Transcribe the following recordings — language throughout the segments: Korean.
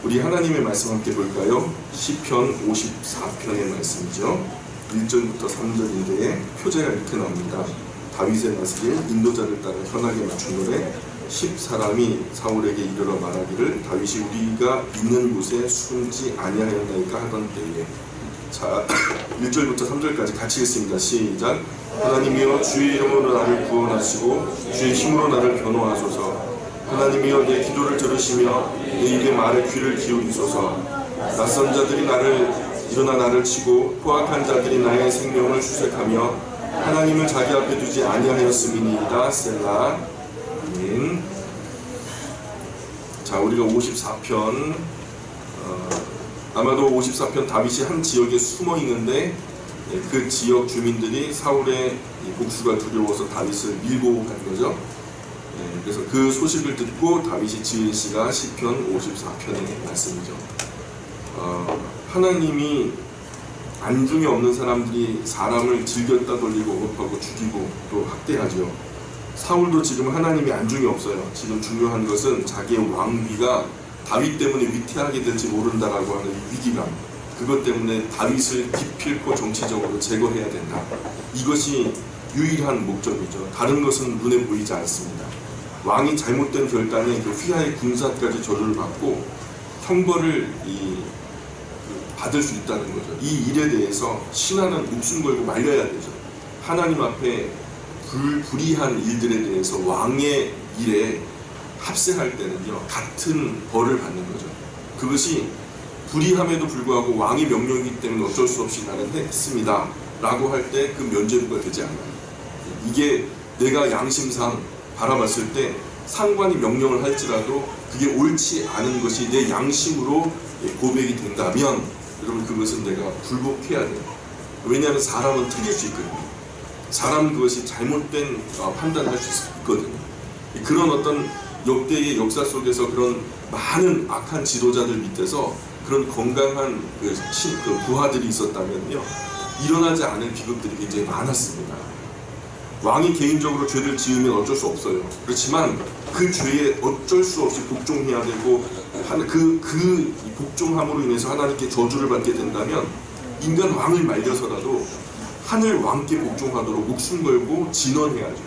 우리 하나님의 말씀 함께 볼까요? 시편 54편의 말씀이죠. 1절부터 3절인데 표제가 이렇게 나옵니다. 다윗의 나스릴 인도자를 따라 현하게 맞춘 노래. 10사람이 사울에게 이르러 말하기를 다윗이 우리가 있는 곳에 숨지 아니하였나이까 하던 때에. 자, 1절부터 3절까지 같이 읽습니다. 시작. 하나님이여 주의 이름으로 나를 구원하시고 주의 힘으로 나를 변호하소서. 하나님이여 내 기도를 들으시며 내 입의 말에 귀를 기울이소서. 낯선 자들이 일어나 나를 치고 포악한 자들이 나의 생명을 수색하며 하나님을 자기 앞에 두지 아니하였음이니이다. 셀라. 아멘. 자, 우리가 54편 아마도 54편 다윗이 한 지역에 숨어 있는데 그 지역 주민들이 사울의 복수가 두려워서 다윗을 밀고 간 거죠. 그래서 그 소식을 듣고 다윗이 지은 시가 시편 54편의 말씀이죠. 하나님이 안중에 없는 사람들이 사람을 질겼다 돌리고 억압하고 죽이고 또 학대하죠. 사울도 지금 하나님이 안중에 없어요. 지금 중요한 것은 자기의 왕비가 다윗 때문에 위태하게 될지 모른다라고 하는 위기감, 그것 때문에 다윗을 기필코 정치적으로 제거해야 된다. 이것이 유일한 목적이죠. 다른 것은 눈에 보이지 않습니다. 왕이 잘못된 결단에 그 휘하의 군사까지 저주를 받고 형벌을 받을 수 있다는 거죠. 이 일에 대해서 신하는 목숨 걸고 말려야 되죠. 하나님 앞에 불의한 일들에 대해서 왕의 일에 합세할 때는요, 같은 벌을 받는 거죠. 그것이 불의함에도 불구하고 왕의 명령이기 때문에 어쩔 수 없이 나는 했습니다 라고 할 때 그 면죄부가 되지 않아요. 이게 내가 양심상 바라봤을 때 상관이 명령을 할지라도 그게 옳지 않은 것이 내 양심으로 고백이 된다면 여러분 그것은 내가 불복해야 돼요. 왜냐하면 사람은 틀릴 수 있거든요. 사람은 그것이 잘못된 판단을 할 수 있거든요. 그런 어떤 역대의 역사 속에서 그런 많은 악한 지도자들 밑에서 그런 건강한 그 부하들이 있었다면요, 일어나지 않은 비극들이 굉장히 많았습니다. 왕이 개인적으로 죄를 지으면 어쩔 수 없어요. 그렇지만 그 죄에 어쩔 수 없이 복종해야 되고 그 복종함으로 인해서 하나님께 저주를 받게 된다면 인간 왕을 말려서라도 하늘 왕께 복종하도록 목숨 걸고 진언해야죠.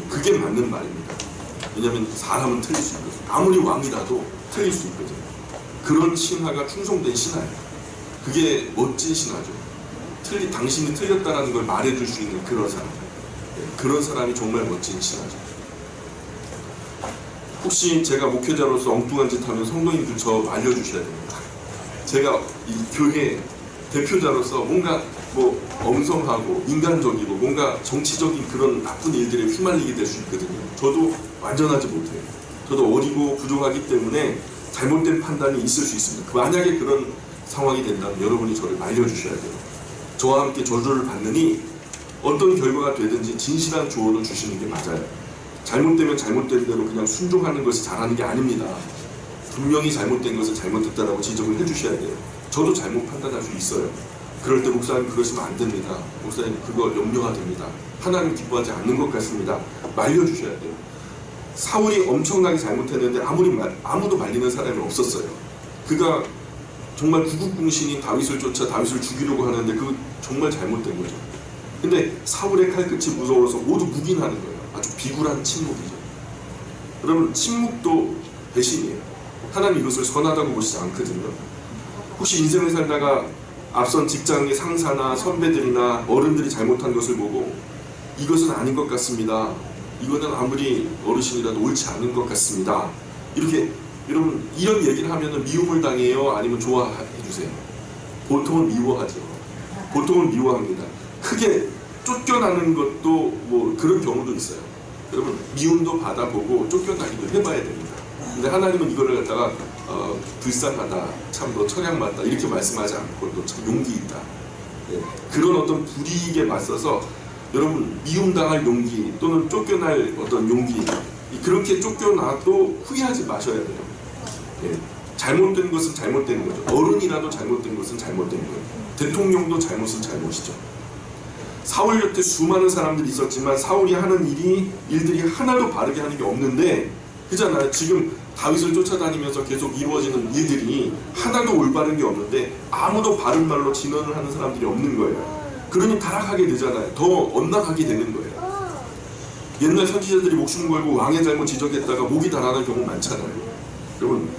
그게 맞는 말입니다. 왜냐하면 사람은 틀릴 수 있거든요. 아무리 왕이라도 틀릴 수 있거든요. 그런 신하가 충성된 신하예요. 그게 멋진 신하죠. 당신이 틀렸다는 걸 말해줄 수 있는 그런 사람. 그런 사람이 정말 멋진 신하죠. 혹시 제가 목회자로서 엉뚱한 짓 하면 성도님들 저 알려주셔야 됩니다. 제가 이 교회 대표자로서 뭔가 엉성하고 인간적이고 뭔가 정치적인 그런 나쁜 일들에 휘말리게 될 수 있거든요. 저도 완전하지 못해요. 저도 어리고 부족하기 때문에 잘못된 판단이 있을 수 있습니다. 만약에 그런 상황이 된다면 여러분이 저를 말려주셔야 돼요. 저와 함께 저주를 받느니 어떤 결과가 되든지 진실한 조언을 주시는 게 맞아요. 잘못되면 잘못된 대로 그냥 순종하는 것이 잘하는 게 아닙니다. 분명히 잘못된 것을 잘못했다라고 지적을 해주셔야 돼요. 저도 잘못 판단할 수 있어요. 그럴 때 목사님 그러시면 안 됩니다. 목사님 그거 염려가 됩니다. 하나님 기뻐하지 않는 것 같습니다. 말려주셔야 돼요. 사울이 엄청나게 잘못했는데 아무도 말리는 사람이 없었어요. 그가 정말 구국궁신인 다윗을 쫓아 다윗을 죽이려고 하는데 그거 정말 잘못된 거죠. 근데 사울의 칼끝이 무서워서 모두 묵인하는 거예요. 아주 비굴한 침묵이죠. 여러분 침묵도 배신이에요. 하나님 이것을 선하다고 보시지 않거든요. 혹시 인생을 살다가 앞선 직장의 상사나 선배들이나 어른들이 잘못한 것을 보고 이것은 아닌 것 같습니다. 이거는 아무리 어르신이라도 옳지 않은 것 같습니다. 이렇게 여러분 이런 얘기를 하면 미움을 당해요? 아니면 좋아해 주세요? 보통은 미워하죠. 보통은 미워합니다. 크게 쫓겨나는 것도 그런 경우도 있어요. 여러분 미움도 받아보고 쫓겨나기도 해봐야 됩니다. 근데 하나님은 이거를 갖다가 불쌍하다, 참 너 처량 맞다 이렇게 말씀하지 않고 너 참 용기 있다. 그런 어떤 불이익에 맞서서 여러분 미움당할 용기 또는 쫓겨날 어떤 용기, 그렇게 쫓겨나도 후회하지 마셔야 돼요. 잘못된 것은 잘못된 거죠. 어른이라도 잘못된 것은 잘못된 거예요. 대통령도 잘못은 잘못이죠. 사울 곁에 수많은 사람들이 있었지만 사울이 하는 일들이 하나도 바르게 하는 게 없는데 그잖아요. 지금 다윗을 쫓아다니면서 계속 이루어지는 일들이 하나도 올바른 게 없는데 아무도 바른 말로 진언을 하는 사람들이 없는 거예요. 그러니 타락하게 되잖아요. 더 엇나가게 되는 거예요. 옛날 선지자들이 목숨 걸고 왕의 잘못 지적했다가 목이 달아나는 경우 많잖아요. 여러분,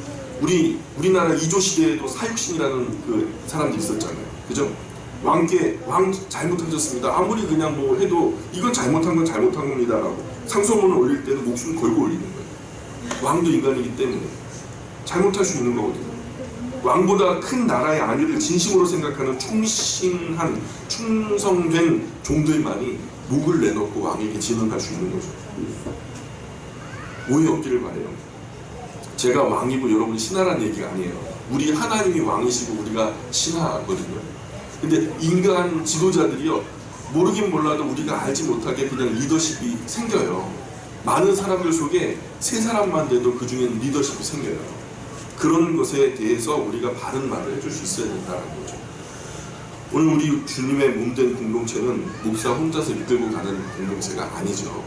우리나라 이조 시대에도 사육신이라는 그 사람들이 있었잖아요. 그죠? 왕 잘못하셨습니다. 아무리 그냥 뭐 해도 이건 잘못한 건 잘못한 겁니다라고 상소문을 올릴 때는 목숨 걸고 올리는 거예요. 왕도 인간이기 때문에 잘못할 수 있는 거거든요. 왕보다 큰 나라의 안위를 진심으로 생각하는 충신한 충성된 종들만이 목을 내놓고 왕에게 진언할 수 있는 거죠. 오해 없기를 바래요. 제가 왕이고 여러분이 신하라는 얘기가 아니에요. 우리 하나님이 왕이시고 우리가 신하거든요. 근데 인간 지도자들이요, 모르긴 몰라도 우리가 알지 못하게 그냥 리더십이 생겨요. 많은 사람들 속에 세 사람만 돼도 그 중에는 리더십이 생겨요. 그런 것에 대해서 우리가 바른 말을 해줄 수 있어야 된다는 거죠. 오늘 우리 주님의 몸된 공동체는 목사 혼자서 이끌고 가는 공동체가 아니죠.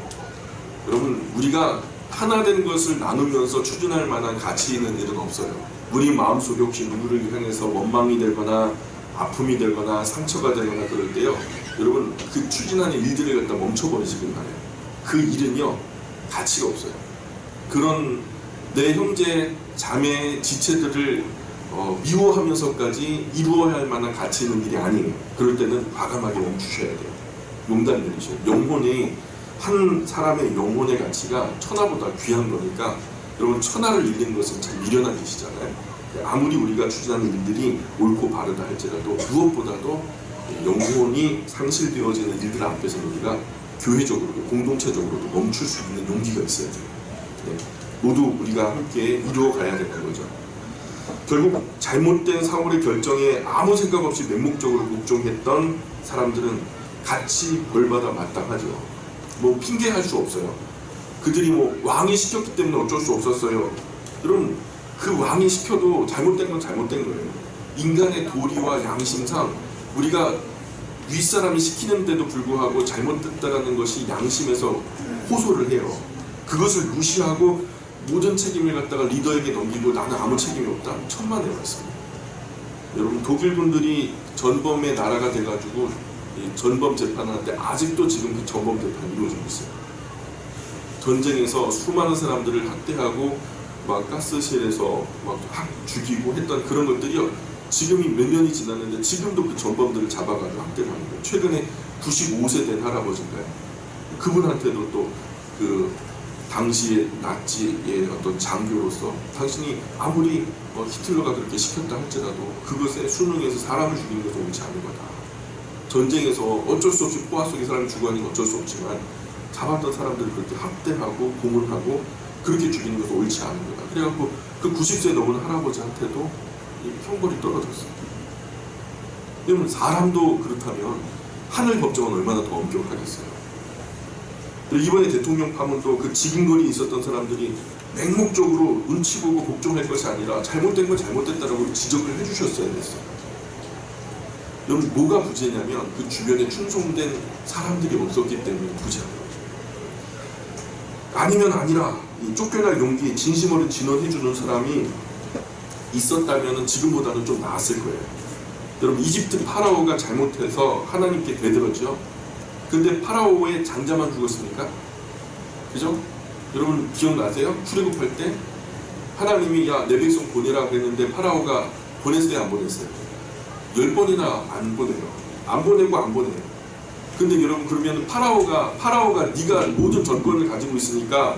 여러분, 우리가 하나 된 것을 나누면서 추진할 만한 가치 있는 일은 없어요. 우리 마음속에 혹시 누구를 향해서 원망이 되거나 아픔이 되거나 상처가 되거나 그럴 때요, 여러분, 그 추진하는 일들을 갖다 멈춰버리시길 바래요. 그 일은요, 가치가 없어요. 그런 내 형제, 자매, 지체들을 미워하면서까지 이루어야 할 만한 가치 있는 일이 아니에요. 그럴 때는 과감하게 멈추셔야 돼요. 용단 내리셔요. 영혼이, 한 사람의 영혼의 가치가 천하보다 귀한 거니까 여러분, 천하를 잃는 것은 참 미련한 짓이잖아요. 아무리 우리가 추진하는 일들이 옳고 바르다 할지라도 무엇보다도 영혼이 상실되어지는 일들 앞에서는 우리가 교회적으로도 공동체적으로도 멈출 수 있는 용기가 있어야 돼요. 네. 모두 우리가 함께 이루어가야 되는 거죠. 결국 잘못된 사울의 결정에 아무 생각 없이 맹목적으로 복종했던 사람들은 같이 벌받아 마땅하죠. 뭐 핑계할 수 없어요. 그들이 뭐 왕이 시켰기 때문에 어쩔 수 없었어요. 여러분, 그 왕이 시켜도 잘못된 건 잘못된 거예요. 인간의 도리와 양심상 우리가 윗사람이 시키는데도 불구하고 잘못됐다는 것이 양심에서 호소를 해요. 그것을 무시하고 모든 책임을 갖다가 리더에게 넘기고 나는 아무 책임이 없다. 천만의 말씀입니다. 여러분, 독일 분들이 전범의 나라가 돼가지고 전범 재판하는데 아직도 지금 그 전범 재판이 이루어지고 있어요. 전쟁에서 수많은 사람들을 학대하고 막 가스실에서 막 죽이고 했던 그런 것들이요, 지금이 몇 년이 지났는데 지금도 그 전범들을 잡아가지고 학대를 하는 거예요. 최근에 95세 된 할아버지인가요? 그분한테도 또 그 당시의 나치의 어떤 장교로서 당신이 아무리 히틀러가 그렇게 시켰다 할지라도 그것에 순응해서 사람을 죽이는 것은 옳지 않은 거다. 전쟁에서 어쩔 수 없이 포화 속에 사람이 죽어가는 건 어쩔 수 없지만 잡았던 사람들을 그렇게 학대하고 고문하고 그렇게 죽이는 것은 옳지 않은 거다. 그래갖고 그 90세 넘은 할아버지한테도 이 형벌이 떨어졌어요. 그러면 사람도 그렇다면 하늘 법정은 얼마나 더 엄격하겠어요. 이번에 대통령 파문도 그 지근거리 있었던 사람들이 맹목적으로 눈치 보고 복종할 것이 아니라 잘못된 건 잘못됐다라고 지적을 해주셨어야 됐어요. 여러분, 뭐가 부재냐면 그 주변에 충성된 사람들이 없었기 때문에 부재한 거예요. 아니면 아니라 이 쫓겨날 용기, 진심 어린 진언해주는 사람이 있었다면 지금보다는 좀 나았을 거예요. 여러분, 이집트 파라오가 잘못해서 하나님께 대들었죠. 근데 파라오의 장자만 죽었습니까? 그죠? 여러분 기억나세요? 출애굽할 때 하나님이 야, 내 백성 보내라 그랬는데 파라오가 보냈어요, 안 보냈어요? 10번이나 안 보내요. 안 보내고 안 보내요. 근데 여러분, 그러면 파라오가 네가 모든 전권을 가지고 있으니까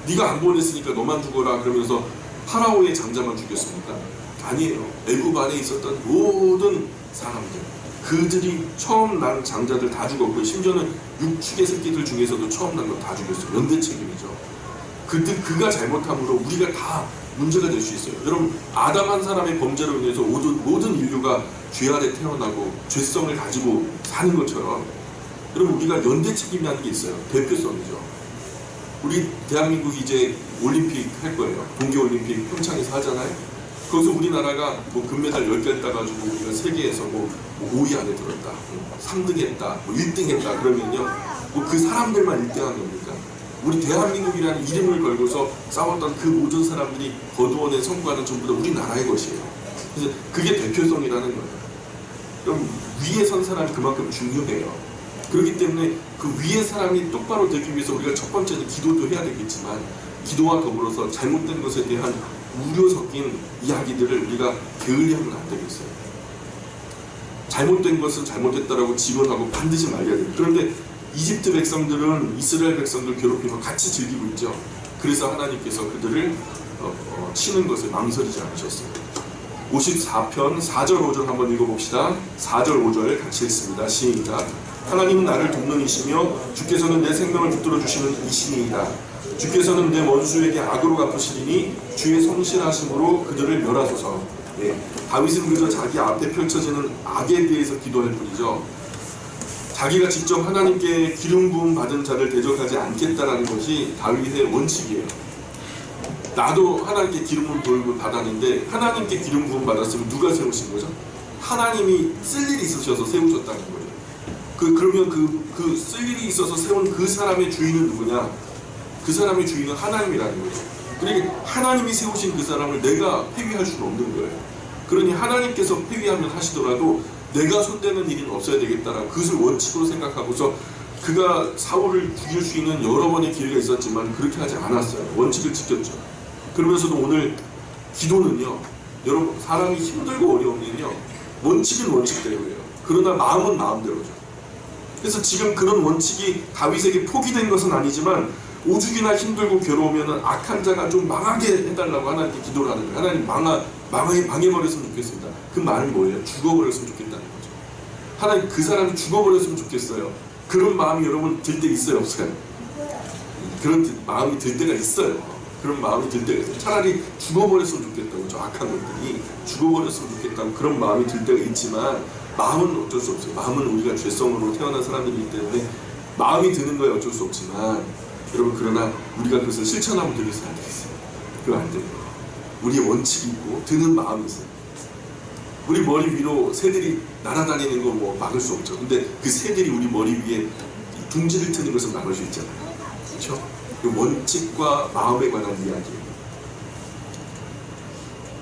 네가 안 보냈으니까 너만 죽어라 그러면서 파라오의 장자만 죽였습니까? 아니에요. 애굽 안에 있었던 모든 사람들, 그들이 처음 난 장자들 다 죽었고, 심지어는 육축의 새끼들 중에서도 처음 난 거 다 죽였어요. 연대 책임이죠. 그가 잘못함으로 우리가 다 문제가 될 수 있어요. 여러분, 아담 한 사람의 범죄로 인해서 모든 인류가 죄 아래 태어나고 죄성을 가지고 사는 것처럼, 여러분, 우리가 연대 책임이라는 게 있어요. 대표성이죠. 우리 대한민국이 이제 올림픽 할 거예요. 동계올림픽 평창에서 하잖아요. 거기서 우리나라가 뭐 금메달 10개 따가지고 우리가 세계에서 뭐 5위 안에 들었다, 3등 했다, 뭐 1등 했다 그러면요, 뭐 그 사람들만 1등 한 겁니까? 우리 대한민국이라는 이름을 걸고서 싸웠던 그 모든 사람들이 거두어낸 성과는 전부 다 우리나라의 것이에요. 그래서 그게 대표성이라는 거예요. 그럼 위에 선 사람이 그만큼 중요해요. 그렇기 때문에 그 위에 사람이 똑바로 되기 위해서 우리가 첫 번째는 기도도 해야 되겠지만, 기도와 더불어서 잘못된 것에 대한 우려 섞인 이야기들을 우리가 게을리하면 안 되겠어요. 잘못된 것은 잘못됐다라고 지원하고 반드시 말해야 돼요. 그런데 이집트 백성들은 이스라엘 백성들 괴롭히며 같이 즐기고 있죠. 그래서 하나님께서 그들을 치는 것을 망설이지 않으셨어요. 54편 4절 5절 한번 읽어봅시다. 4절 5절 같이 읽습니다. 시작. 하나님은 나를 돕는 이시며 주께서는 내 생명을 붙들어 주시는 이신이이다. 주께서는 내 원수에게 악으로 갚으시리니 주의 성실하심으로 그들을 멸하소서. 예, 다윗은 그저 자기 앞에 펼쳐지는 악에 대해서 기도할 뿐이죠. 자기가 직접 하나님께 기름 부음 받은 자를 대적하지 않겠다라는 것이 다윗의 원칙이에요. 나도 하나님께 기름 부음을 받았는데, 하나님께 기름 부음 받았으면 누가 세우신 거죠? 하나님이 쓸 일이 있으셔서 세우셨다는 거예요. 그러면 그 쓸 일이 있어서 세운 그 사람의 주인은 누구냐? 그 사람의 주인은 하나님이라는 거예요. 그러니까 하나님이 세우신 그 사람을 내가 폐위할 수는 없는 거예요. 그러니 하나님께서 폐위하면 하시더라도 내가 손대는 일은 없어야 되겠다라는 그것을 원칙으로 생각하고서, 그가 사울을 죽일 수 있는 여러 번의 기회가 있었지만 그렇게 하지 않았어요. 원칙을 지켰죠. 그러면서도 오늘 기도는요, 여러분, 사람이 힘들고 어려우면요, 원칙은 원칙대로예요. 그러나 마음은 마음대로죠. 그래서 지금 그런 원칙이 다윗에게 포기된 것은 아니지만, 오죽이나 힘들고 괴로우면 악한 자가 좀 망하게 해달라고 하나님께 기도를 하는 거예요. 하나님 망해버렸으면 좋겠습니다. 그 말은 뭐예요? 죽어버렸으면 좋겠다는 거죠. 하나님, 그 사람이 죽어버렸으면 좋겠어요. 그런 마음이 여러분 들 때 있어요, 없어요? 그런 마음이 들 때가 있어요. 그런 마음이 들 때가 있어요. 차라리 죽어버렸으면 좋겠다고, 저 악한 것들이 죽어버렸으면 좋겠다고 그런 마음이 들 때가 있지만, 마음은 어쩔 수 없어요. 마음은 우리가 죄성으로 태어난 사람들이기 때문에 마음이 드는 거에 어쩔 수 없지만, 여러분, 그러나 우리가 그것을 실천하고 되겠어요, 안 되겠어요? 그거 안 돼요. 우리의 원칙이 있고 드는 마음이 있어요. 우리 머리 위로 새들이 날아다니는 거 뭐 막을 수 없죠. 근데 그 새들이 우리 머리 위에 둥지를 트는 것을 막을 수 있잖아요. 그렇죠? 그 원칙과 마음에 관한 이야기예요.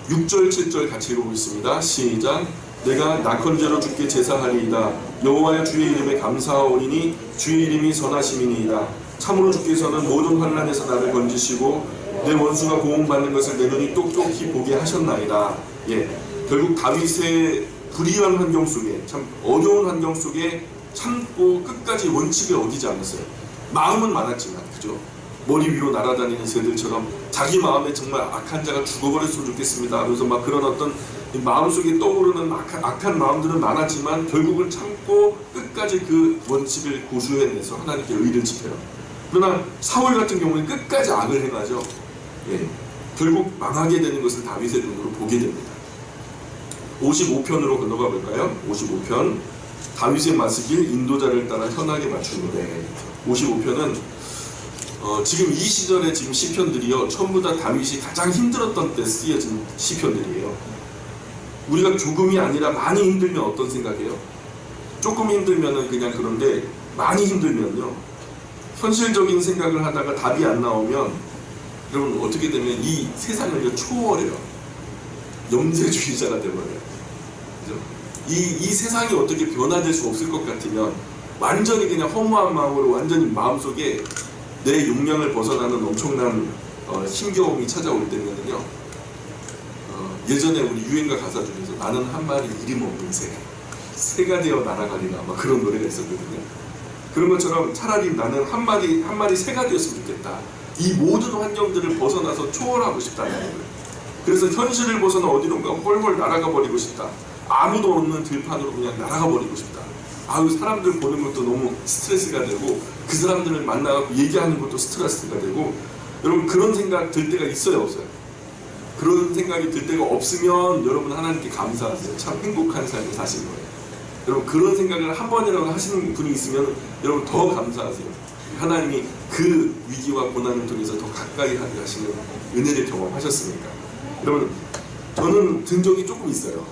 6절 7절 같이 읽어보겠습니다. 시작. 내가 낙헌제로 주께 제사하리이다. 여호와여 주의 이름에 감사하오니 주의 이름이 선하심이니이다. 참으로 주께서는 모든 환난에서 나를 건지시고 내 원수가 고통받는 것을 내 눈이 똑똑히 보게 하셨나이다. 예, 결국 다윗의 불의한 환경 속에, 참 어려운 환경 속에 참고 끝까지 원칙을 어기지 않았어요. 마음은 많았지만, 그죠? 머리 위로 날아다니는 새들처럼 자기 마음에 정말 악한 자가 죽어버렸으면 좋겠습니다 하면서 막 그런 어떤 마음속에 떠오르는 악한 마음들은 많았지만, 결국은 참고 끝까지 그 원칙을 고수해내서 하나님께 의를 지켜요. 그러나 사울 같은 경우는 끝까지 악을 행하죠. 예, 결국 망하게 되는 것을 다윗의 눈으로 보게 됩니다. 55편으로 건너가 볼까요? 55편. 다윗의 마스길 인도자를 따라 현하게 맞추는데, 55편은 지금 이 시절에 지금 시편들이요, 전부 다 다윗이 가장 힘들었던 때 쓰여진 시편들이에요. 우리가 조금이 아니라 많이 힘들면 어떤 생각이에요? 조금 힘들면은 그냥 그런데, 많이 힘들면요, 현실적인 생각을 하다가 답이 안 나오면 여러분 어떻게 되면 이 세상을 초월해요. 염세주의자가 되어버려요. 그죠? 이 세상이 어떻게 변화될 수 없을 것 같으면 완전히 그냥 허무한 마음으로 완전히 마음속에 내 용량을 벗어나는 엄청난 힘겨움이 찾아올 때면요, 예전에 우리 유행가 가사 중에서 나는 한 마리 이름 없는 새가 되어 날아가리라 막 그런 노래가 있었거든요. 그런 것처럼 차라리 나는 한 마리 새가 되었으면 좋겠다. 이 모든 환경들을 벗어나서 초월하고 싶다는 거예요. 그래서 현실을 벗어나 어디론가 홀홀 날아가 버리고 싶다. 아무도 없는 들판으로 그냥 날아가 버리고 싶다. 아유, 사람들 보는 것도 너무 스트레스가 되고, 그 사람들을 만나고 얘기하는 것도 스트레스가 되고, 여러분 그런 생각 들 때가 있어요, 없어요? 그런 생각이 들 때가 없으면 여러분 하나님께 감사하세요. 참 행복한 삶을 사신 거예요. 여러분 그런 생각을 한 번이라도 하시는 분이 있으면 여러분 더 감사하세요. 하나님이 그 위기와 고난을 통해서 더 가까이 하게 하시는 은혜를 경험하셨으니까. 여러분 저는 든 적이 조금 있어요.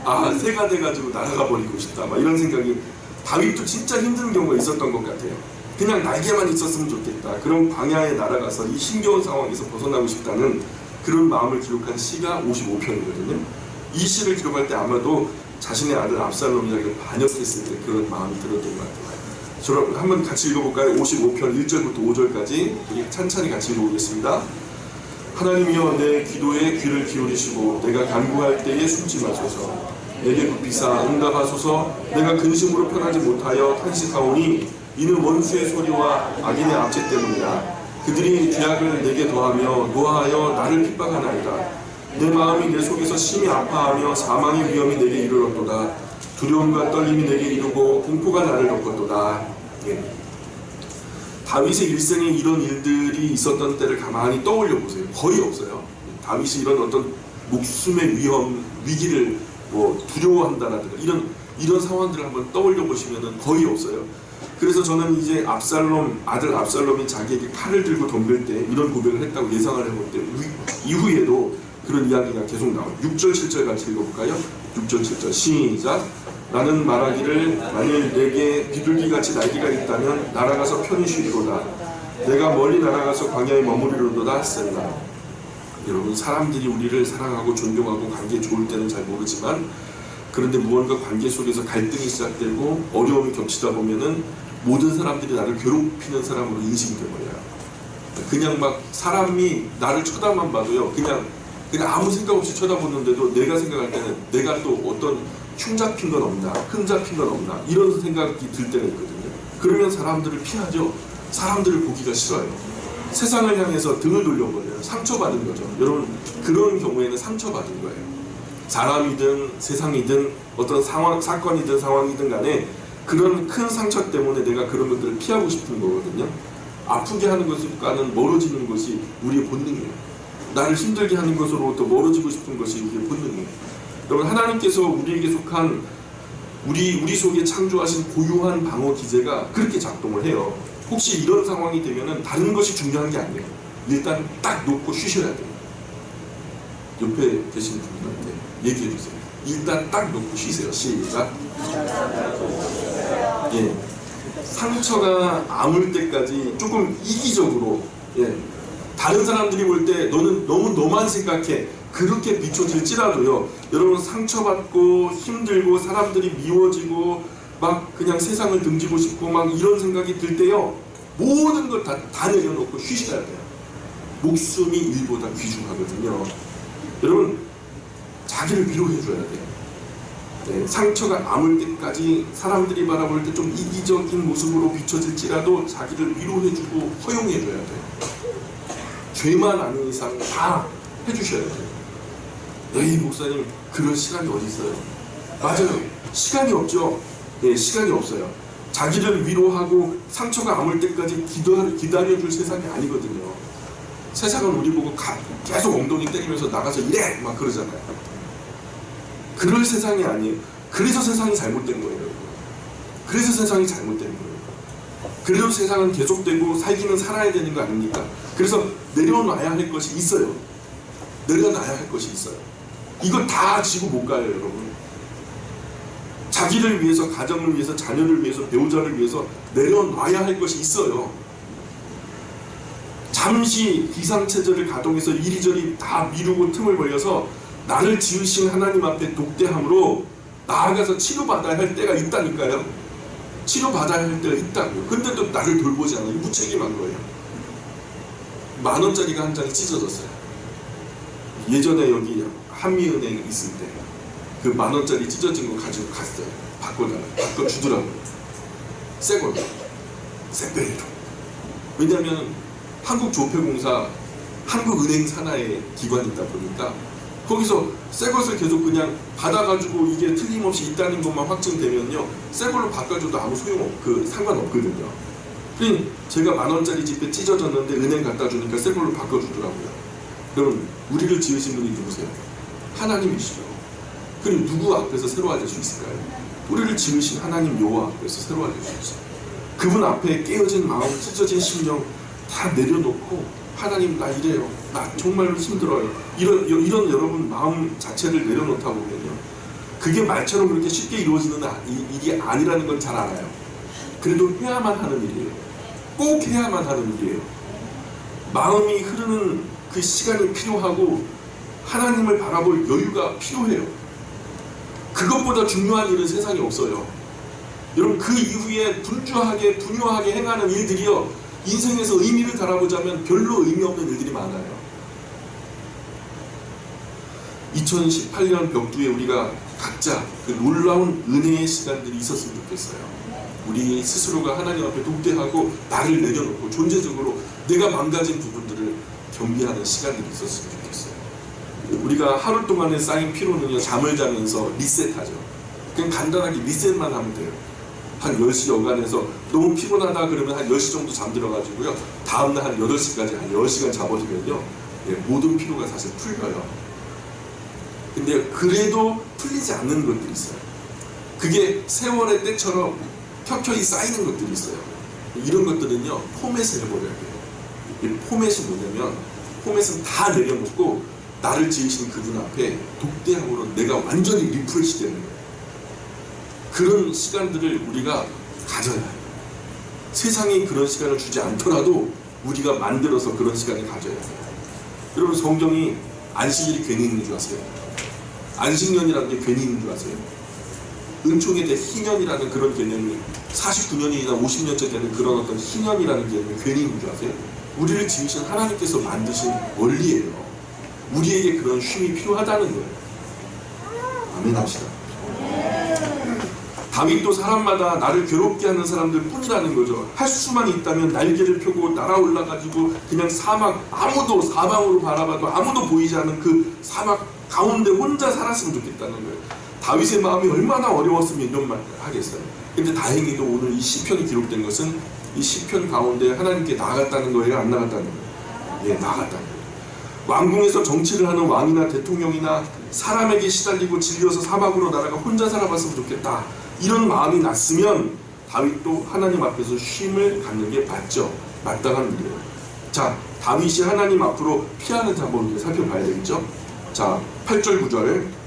아, 새가 돼가지고 날아가 버리고 싶다 막 이런 생각이, 다윗도 진짜 힘든 경우가 있었던 것 같아요. 그냥 날개만 있었으면 좋겠다. 그런 광야에 날아가서 이 힘겨운 상황에서 벗어나고 싶다는 그런 마음을 기록한 시가 55편이거든요. 이 시를 기록할 때 아마도 자신의 아들 압살롬에게 반역했을 때 그런 마음이 들었던 것 같아요. 저랑 한번 같이 읽어볼까요? 55편 1절부터 5절까지 우리 찬찬히 같이 읽어보겠습니다. 하나님이여 내 기도에 귀를 기울이시고 내가 간구할 때에 숨지 마소서. 내게 굽히사 응답하소서. 내가 근심으로 편하지 못하여 탄식하오니 이는 원수의 소리와 악인의 압제 때문이라. 그들이 죄악을 내게 더하며 노하여 나를 핍박하나이다. 내 마음이 내 속에서 심히 아파하며 사망의 위험이 내게 이르렀도다. 두려움과 떨림이 내게 이르고 공포가 나를 덮었도다. 예. 다윗의 일생에 이런 일들이 있었던 때를 가만히 떠올려 보세요. 거의 없어요. 다윗이 이런 어떤 목숨의 위기를 두려워한다라든가 이런 상황들을 한번 떠올려 보시면은 거의 없어요. 그래서 저는 이제 아들 압살롬이 자기에게 칼을 들고 덤빌 때 이런 고백을 했다고 예상을 해볼 때 이후에도 그런 이야기가 계속 나와요. 6절 7절 같이 읽어볼까요? 6절 7절 시작. 나는 말하기를 만일 내게 비둘기같이 날개가 있다면 날아가서 편히 쉬리로다. 내가 멀리 날아가서 광야에 머무리로다 셀라. 여러분, 사람들이 우리를 사랑하고 존경하고 관계 좋을 때는 잘 모르지만, 그런데 무언가 관계 속에서 갈등이 시작되고 어려움이 겹치다 보면은 모든 사람들이 나를 괴롭히는 사람으로 인식돼버려요. 그냥 막 사람이 나를 쳐다만 봐도요, 그냥 아무 생각 없이 쳐다보는데도 내가 생각할 때는 내가 또 어떤 흉 잡힌 건 없나, 흠 잡힌 건 없나, 이런 생각이 들 때가 있거든요. 그러면 사람들을 피하죠. 사람들을 보기가 싫어요. 세상을 향해서 등을 돌려버려요. 상처받은 거죠. 여러분, 그런 경우에는 상처받은 거예요. 사람이든 세상이든 어떤 사건이든 상황이든 간에 그런 큰 상처 때문에 내가 그런 것들을 피하고 싶은 거거든요. 아프게 하는 것과는 멀어지는 것이 우리의 본능이에요. 나를 힘들게 하는 것으로부터 멀어지고 싶은 것이 우리의 본능이에요. 여러분, 하나님께서 우리에게 속한 우리 속에 창조하신 고유한 방어 기제가 그렇게 작동을 해요. 혹시 이런 상황이 되면은 다른 것이 중요한 게 아니에요. 일단 딱 놓고 쉬셔야 돼요. 옆에 계신 분들한테 얘기해 주세요. 일단 딱 놓고 쉬세요. 시작. 예. 상처가 아물 때까지 조금 이기적으로, 예. 다른 사람들이 볼 때 너는 너무 너만 생각해. 그렇게 비춰질지라도요, 여러분, 상처받고 힘들고 사람들이 미워지고 막 그냥 세상을 등지고 싶고 막 이런 생각이 들 때요, 모든 걸 다 내려놓고 쉬셔야 돼요. 목숨이 일보다 귀중하거든요. 여러분, 자기를 위로해 줘야 돼요. 네, 상처가 아물 때까지 사람들이 바라볼 때 좀 이기적인 모습으로 비춰질지라도 자기를 위로해 주고 허용해 줘야 돼요. 죄만 아는 이상 다 해주셔야 돼요. 에이, 목사님, 그럴 시간이 어디 있어요? 맞아요. 시간이 없죠. 네, 시간이 없어요. 자기를 위로하고 상처가 아물 때까지 기다려줄 세상이 아니거든요. 세상은 우리 보고 계속 엉덩이 때리면서 나가서 이래! 막 그러잖아요. 그럴 세상이 아니에요. 그래서 세상이 잘못된 거예요. 그래서 세상이 잘못된 거예요. 그래도 세상은 계속되고 살기는 살아야 되는 거 아닙니까? 그래서 내려놔야 할 것이 있어요. 내려놔야 할 것이 있어요. 이거 다 지고 못 가요, 여러분. 자기를 위해서, 가정을 위해서, 자녀를 위해서, 배우자를 위해서 내려놔야 할 것이 있어요. 잠시 비상체제를 가동해서 이리저리 다 미루고 틈을 벌려서 나를 지으신 하나님 앞에 독대함으로 나아가서 치료받아야 할 때가 있다니까요. 치료받아야 할 때가 있다고요. 근데 또 나를 돌보지 않아요. 무책임한 거예요. 10,000원짜리가 한 장이 찢어졌어요. 예전에 여기 한미은행 있을 때 그 10,000원짜리 찢어진 거 가지고 갔어요. 바꿔주더라고요. 새 걸로. 새 배로. 왜냐하면 한국조폐공사, 한국은행 산하의 기관이다 보니까 거기서 새 것을 계속 그냥 받아가지고 이게 틀림없이 있다는 것만 확증되면요, 새 걸로 바꿔줘도 아무 상관없거든요. 그러니까 제가 10,000원짜리 지폐 찢어졌는데 은행 갖다 주니까 새 걸로 바꿔주더라고요. 그럼 우리를 지으신 분이 누구세요? 하나님이시죠. 그럼 누구 앞에서 새로워질 수 있을까요? 우리를 지으신 하나님 여호와 앞에서 새로워질 수 있어요. 그분 앞에 깨어진 마음, 찢어진 심령 다 내려놓고, 하나님, 나 이래요. 나 정말로 힘들어요. 이런 여러분 마음 자체를 내려놓다 보면요, 그게 말처럼 그렇게 쉽게 이루어지는 일이 아니라는 건 잘 알아요. 그래도 해야만 하는 일이에요. 꼭 해야만 하는 일이에요. 마음이 흐르는 그 시간이 필요하고 하나님을 바라볼 여유가 필요해요. 그것보다 중요한 일은 세상에 없어요. 여러분, 그 이후에 분주하게 분유하게 행하는 일들이요, 인생에서 의미를 달아보자면 별로 의미 없는 일들이 많아요. 2018년 벽두에 우리가 각자 그 놀라운 은혜의 시간들이 있었으면 좋겠어요. 우리 스스로가 하나님 앞에 독대하고 나를 내려놓고 존재적으로 내가 망가진 부분들을 겸비하는 시간들이 있었으면 좋겠어요. 우리가 하루 동안에 쌓인 피로는요, 잠을 자면서 리셋하죠. 그냥 간단하게 리셋만 하면 돼요. 한 10시 여간에서 너무 피곤하다 그러면 한 10시 정도 잠들어가지고요, 다음날 한 8시까지 한 10시간 잡아주면요, 모든 피로가 사실 풀려요. 근데 그래도 풀리지 않는 것들이 있어요. 그게 세월의 때처럼 켜켜이 쌓이는 것들이 있어요. 이런 것들은요, 포맷을 해버려야 돼요. 이 포맷이 뭐냐면, 포맷은 다 내려놓고 나를 지으신 그분 앞에 독대함으로 내가 완전히 리프레시 되는 거예요. 그런 시간들을 우리가 가져야 해요. 세상이 그런 시간을 주지 않더라도 우리가 만들어서 그런 시간을 가져야 해요. 여러분, 성경이 안식일이 괜히 있는 줄 아세요? 안식년이라는 게 괜히 있는 줄 아세요? 은총에 대해 희년이라는 그런 개념이 49년이나 50년째 되는 그런 어떤 희년이라는 개념이 괜히 있는 줄 아세요? 우리를 지으신 하나님께서 만드신 원리예요. 우리에게 그런 쉼이 필요하다는 거예요. 아멘 합시다. 다윗도 사람마다 나를 괴롭게 하는 사람들 뿐이라는 거죠. 할 수만 있다면 날개를 펴고 날아올라가지고 그냥 사막, 아무도 사방으로 바라봐도 아무도 보이지 않는 그 사막 가운데 혼자 살았으면 좋겠다는 거예요. 다윗의 마음이 얼마나 어려웠으면 이런 말 하겠어요. 근데 다행히도 오늘 이 시편이 기록된 것은 이 시편 가운데 하나님께 나아갔다는 거예요? 안 나아갔다는 거예요? 예, 나아갔다는 거예요. 왕궁에서 정치를 하는 왕이나 대통령이나 사람에게 시달리고 질려서 사막으로 나라가 혼자 살아봤으면 좋겠다, 이런 마음이 났으면 다윗도 하나님 앞에서 쉼을 갖는 게 맞죠. 마땅한 일이에요. 자, 다윗이 하나님 앞으로 피하는지 한번 살펴봐야 되겠죠. 자, 8절 9절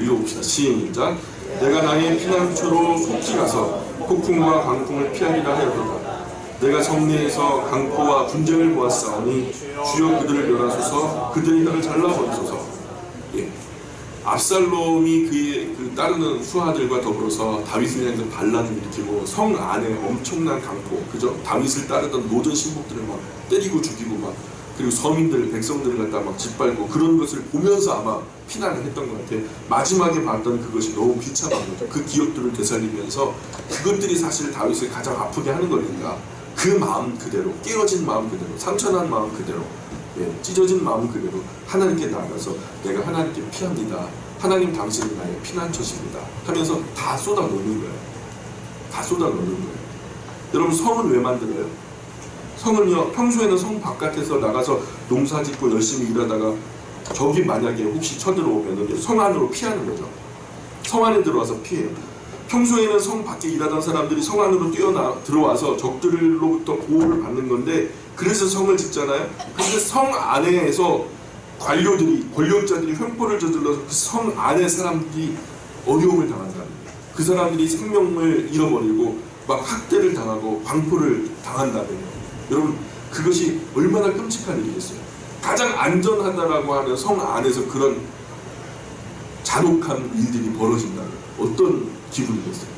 읽어봅시다. 시작. 내가 나의 피난처로 속히 가서 폭풍과 광풍을 피하리라 하였도다. 내가 성내에서 강포와 분쟁을 보았사오니 주여 그들을 멸하소서, 그들의 혀를 잘라버리소서. 예. 압살롬이 그의 그 따르는 수하들과 더불어서 다윗을 향해서 반란을 일으키고 성 안에 엄청난 강포, 그죠? 다윗을 따르던 모든 신복들을 막 때리고 죽이고 막, 그리고 서민들, 백성들을 갖다 막 짓밟고, 그런 것을 보면서 아마 피난을 했던 것 같아요. 마지막에 봤던 그것이 너무 비참한 거죠. 그 기억들을 되살리면서 그것들이 사실 다윗을 가장 아프게 하는 거니까 그 마음 그대로, 깨어진 마음 그대로, 상처난 마음 그대로, 찢어진 마음 그대로 하나님께 나아가서 내가 하나님께 피합니다. 하나님 당신은 나의 피난처십니다 하면서 다 쏟아놓는 거예요. 다 쏟아놓는 거예요. 여러분, 성은 왜 만들어요? 성은요, 평소에는 성 바깥에서 나가서 농사 짓고 열심히 일하다가 적이 만약에 혹시 쳐들어오면 성 안으로 피하는 거죠. 성 안에 들어와서 피해요. 평소에는 성 밖에 일하던 사람들이 성 안으로 들어와서 적들로부터 보호를 받는 건데, 그래서 성을 짓잖아요. 근데 성 안에서 관료들이, 권력자들이 횡포를 저질러서 그 성 안에 사람들이 어려움을 당한다는 거예요. 그 사람들이 생명을 잃어버리고 막 학대를 당하고 광포를 당한다는 거예요. 여러분, 그것이 얼마나 끔찍한 일이겠어요. 가장 안전하다라고 하는 성 안에서 그런 잔혹한 일들이 벌어진다면 어떤 기분이겠어요.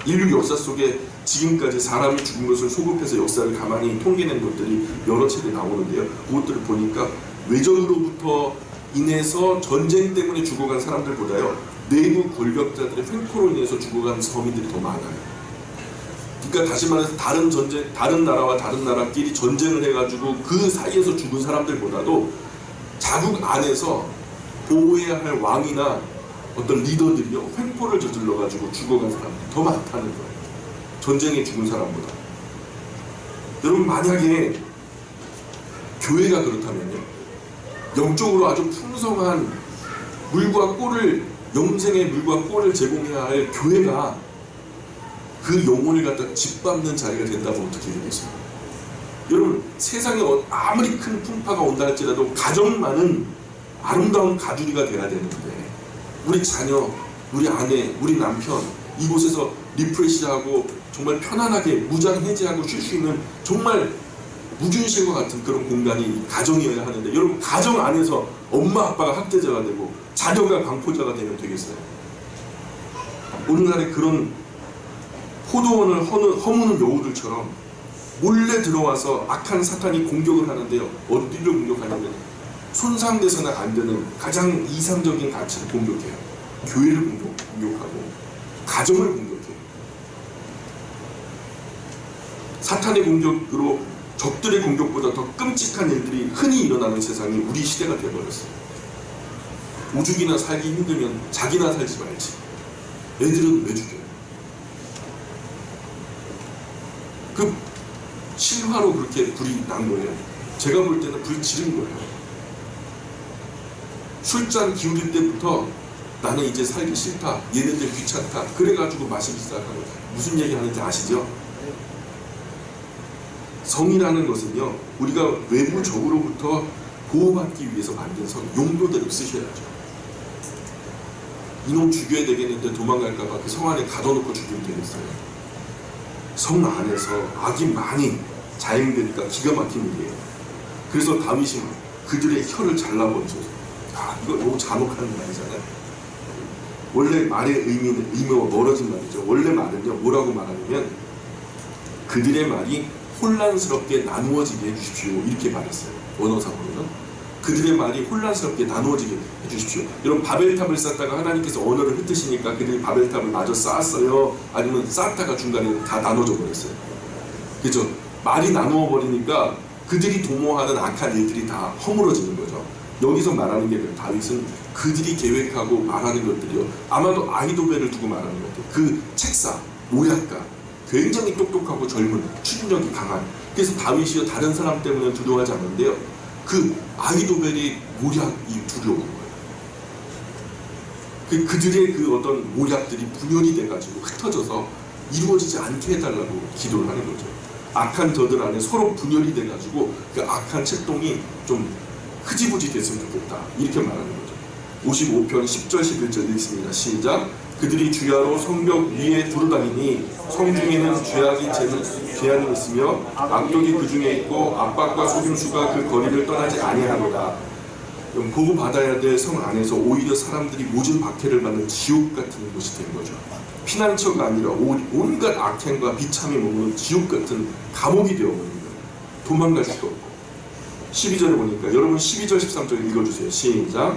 인류 역사 속에 지금까지 사람이 죽은 것을 소급해서 역사를 가만히 통계낸 것들이 여러 차례 나오는데요. 그것들을 보니까 외적으로부터 인해서 전쟁 때문에 죽어간 사람들보다요, 내부 권력자들의 횡포로 인해서 죽어간 서민들이 더 많아요. 그러니까 다시 말해서 다른 전쟁, 다른 나라와 다른 나라끼리 전쟁을 해가지고 그 사이에서 죽은 사람들보다도 자국 안에서 보호해야 할 왕이나 어떤 리더들이요, 횡포를 저질러가지고 죽어간 사람들이 더 많다는 거예요. 전쟁에 죽은 사람보다. 여러분, 만약에 교회가 그렇다면요, 영적으로 아주 풍성한 물과 꿀을, 영생의 물과 꿀을 제공해야 할 교회가 그 영혼을 갖다 짓밟는 자리가 된다면 어떻게 되겠어요? 여러분, 세상에 아무리 큰 풍파가 온다 할지라도 가정만은 아름다운 가두리가 돼야 되는데, 우리 자녀, 우리 아내, 우리 남편, 이곳에서 리프레시하고 정말 편안하게 무장해제하고 쉴 수 있는 정말 무균실과 같은 그런 공간이 가정이어야 하는데, 여러분 가정 안에서 엄마 아빠가 학대자가 되고 자녀가 강포자가 되면 되겠어요? 오늘날의 그런 포도원을 허무는 여우들처럼 몰래 들어와서 악한 사탄이 공격을 하는데요. 어디를 공격하냐면 손상돼서는 안 되는 가장 이상적인 가치를 공격해요. 교회를 공격하고 가정을 공격해요. 사탄의 공격으로 적들의 공격보다 더 끔찍한 일들이 흔히 일어나는 세상이 우리 시대가 되어버렸어요. 오죽이나 살기 힘들면 자기나 살지 말지. 애들은 왜 죽여요? 그 실화로 그렇게 불이 난 거예요. 제가 볼 때는 불 지른 거예요. 술잔 기울일 때부터 나는 이제 살기 싫다, 얘네들 귀찮다, 그래가지고 마시기 시작한 거예요. 무슨 얘기 하는지 아시죠? 성이라는 것은요, 우리가 외부적으로부터 보호받기 위해서 만든 성, 용도대로 쓰셔야죠. 이놈 죽여야 되겠는데 도망갈까봐 그 성 안에 가둬놓고 죽이면 되겠어요. 성 안에서 악이 많이 자행되니까 기가 막힌 일이에요. 그래서 다윗이 그들의 혀를 잘라버리죠. 이거 너무 잔혹한 말이잖아요. 원래 말의 의미와 멀어진 말이죠. 원래 말은요, 뭐라고 말하냐면 그들의 말이 혼란스럽게 나누어지게 해주십시오, 이렇게 말했어요. 원어상으로는 그들의 말이 혼란스럽게 나누어지게 해주십시오. 여러분, 바벨탑을 쌓다가 하나님께서 언어를 흩으시니까 그들이 바벨탑을 마저 쌓았어요? 아니면 쌓다가 중간에 다 나눠져 버렸어요? 그죠? 말이 나누어 버리니까 그들이 도모하는 악한 일들이 다 허물어지는 거죠. 여기서 말하는 게 다윗은 그들이 계획하고 말하는 것들이요, 아마도 아히도벨을 두고 말하는 것들, 그 책사, 모략가, 굉장히 똑똑하고 젊은, 추진력이 강한, 그래서 다윗이요 다른 사람 때문에 두려워하지 않는데요, 그 아히도벨이 모략이 두려운 거예요. 그들의 그 어떤 모략들이 분열이 돼가지고 흩어져서 이루어지지 않게 해달라고 기도를 하는 거죠. 악한 저들 안에 서로 분열이 돼가지고 그 악한 책동이 좀 흐지부지 됐으면 좋겠다, 이렇게 말하는 거죠. 55편 10절 11절 읽습니다. 시작. 그들이 주야로 성벽 위에 두루다니니 성중에는 죄악이 있으며 악독이 그 중에 있고 압박과 속임수가 그 거리를 떠나지 아니하노라. 보호받아야 될 성 안에서 오히려 사람들이 모진 박해를 받는 지옥 같은 곳이 된 거죠. 피난처가 아니라 온갖 악행과 비참이 머무는 지옥 같은 감옥이 되어버린 거예요. 도망갈 수도 없고. 12절에 보니까, 여러분 12절 13절 읽어주세요. 시작.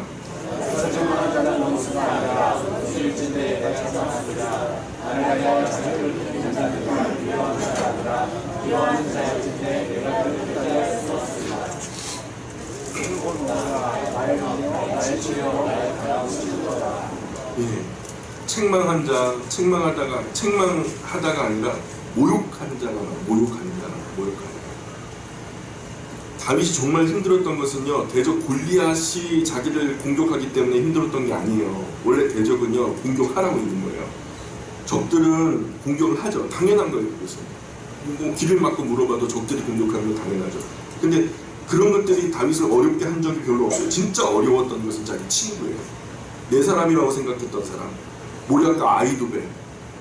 예, 책망하다가 아니라 모욕한 자가 모욕하는. 다윗이 정말 힘들었던 것은요, 대적 골리앗이 자기를 공격하기 때문에 힘들었던 게 아니에요. 원래 대적은요, 공격하라고 있는 거예요. 적들은 공격을 하죠. 당연한 거예요. 그것은 뭐 길을 막고 물어봐도 적들이 공격하는 건 당연하죠. 근데 그런 것들이 다윗을 어렵게 한 적이 별로 없어요. 진짜 어려웠던 것은 자기 친구예요. 내 사람이라고 생각했던 사람, 모략가 아히도벨,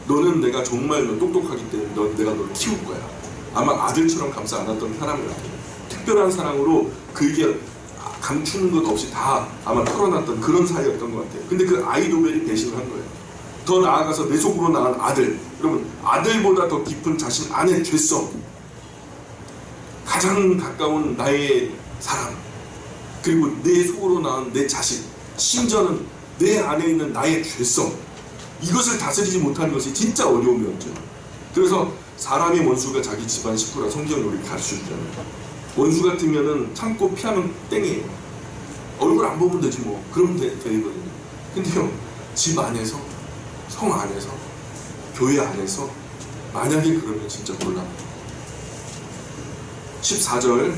너는 내가 정말 너 똑똑하기 때문에 내가 너를 키울 거야. 아마 아들처럼 감싸 안았던 사람 같아요. 특별한 사랑으로 그에게 감추는 것 없이 다 아마 털어놨던 그런 사이였던 것 같아요. 근데 그 아히도벨이 배신을 한 거예요. 더 나아가서 내 속으로 낳은 아들, 여러분 아들보다 더 깊은 자신 안의 죄성, 가장 가까운 나의 사람, 그리고 내 속으로 낳은 내 자식, 심지어는 내 안에 있는 나의 죄성, 이것을 다스리지 못하는 것이 진짜 어려움이었죠. 그래서 사람의 원수가 자기 집안 식구라 성경이 우리 가르쳐주잖아요. 원수 같으면은 참고 피하면 땡이에요. 얼굴 안 보면 되지 뭐. 그러면 되거든요. 근데요, 집 안에서, 성 안에서, 교회 안에서 만약에 그러면 진짜 곤란해요. 14절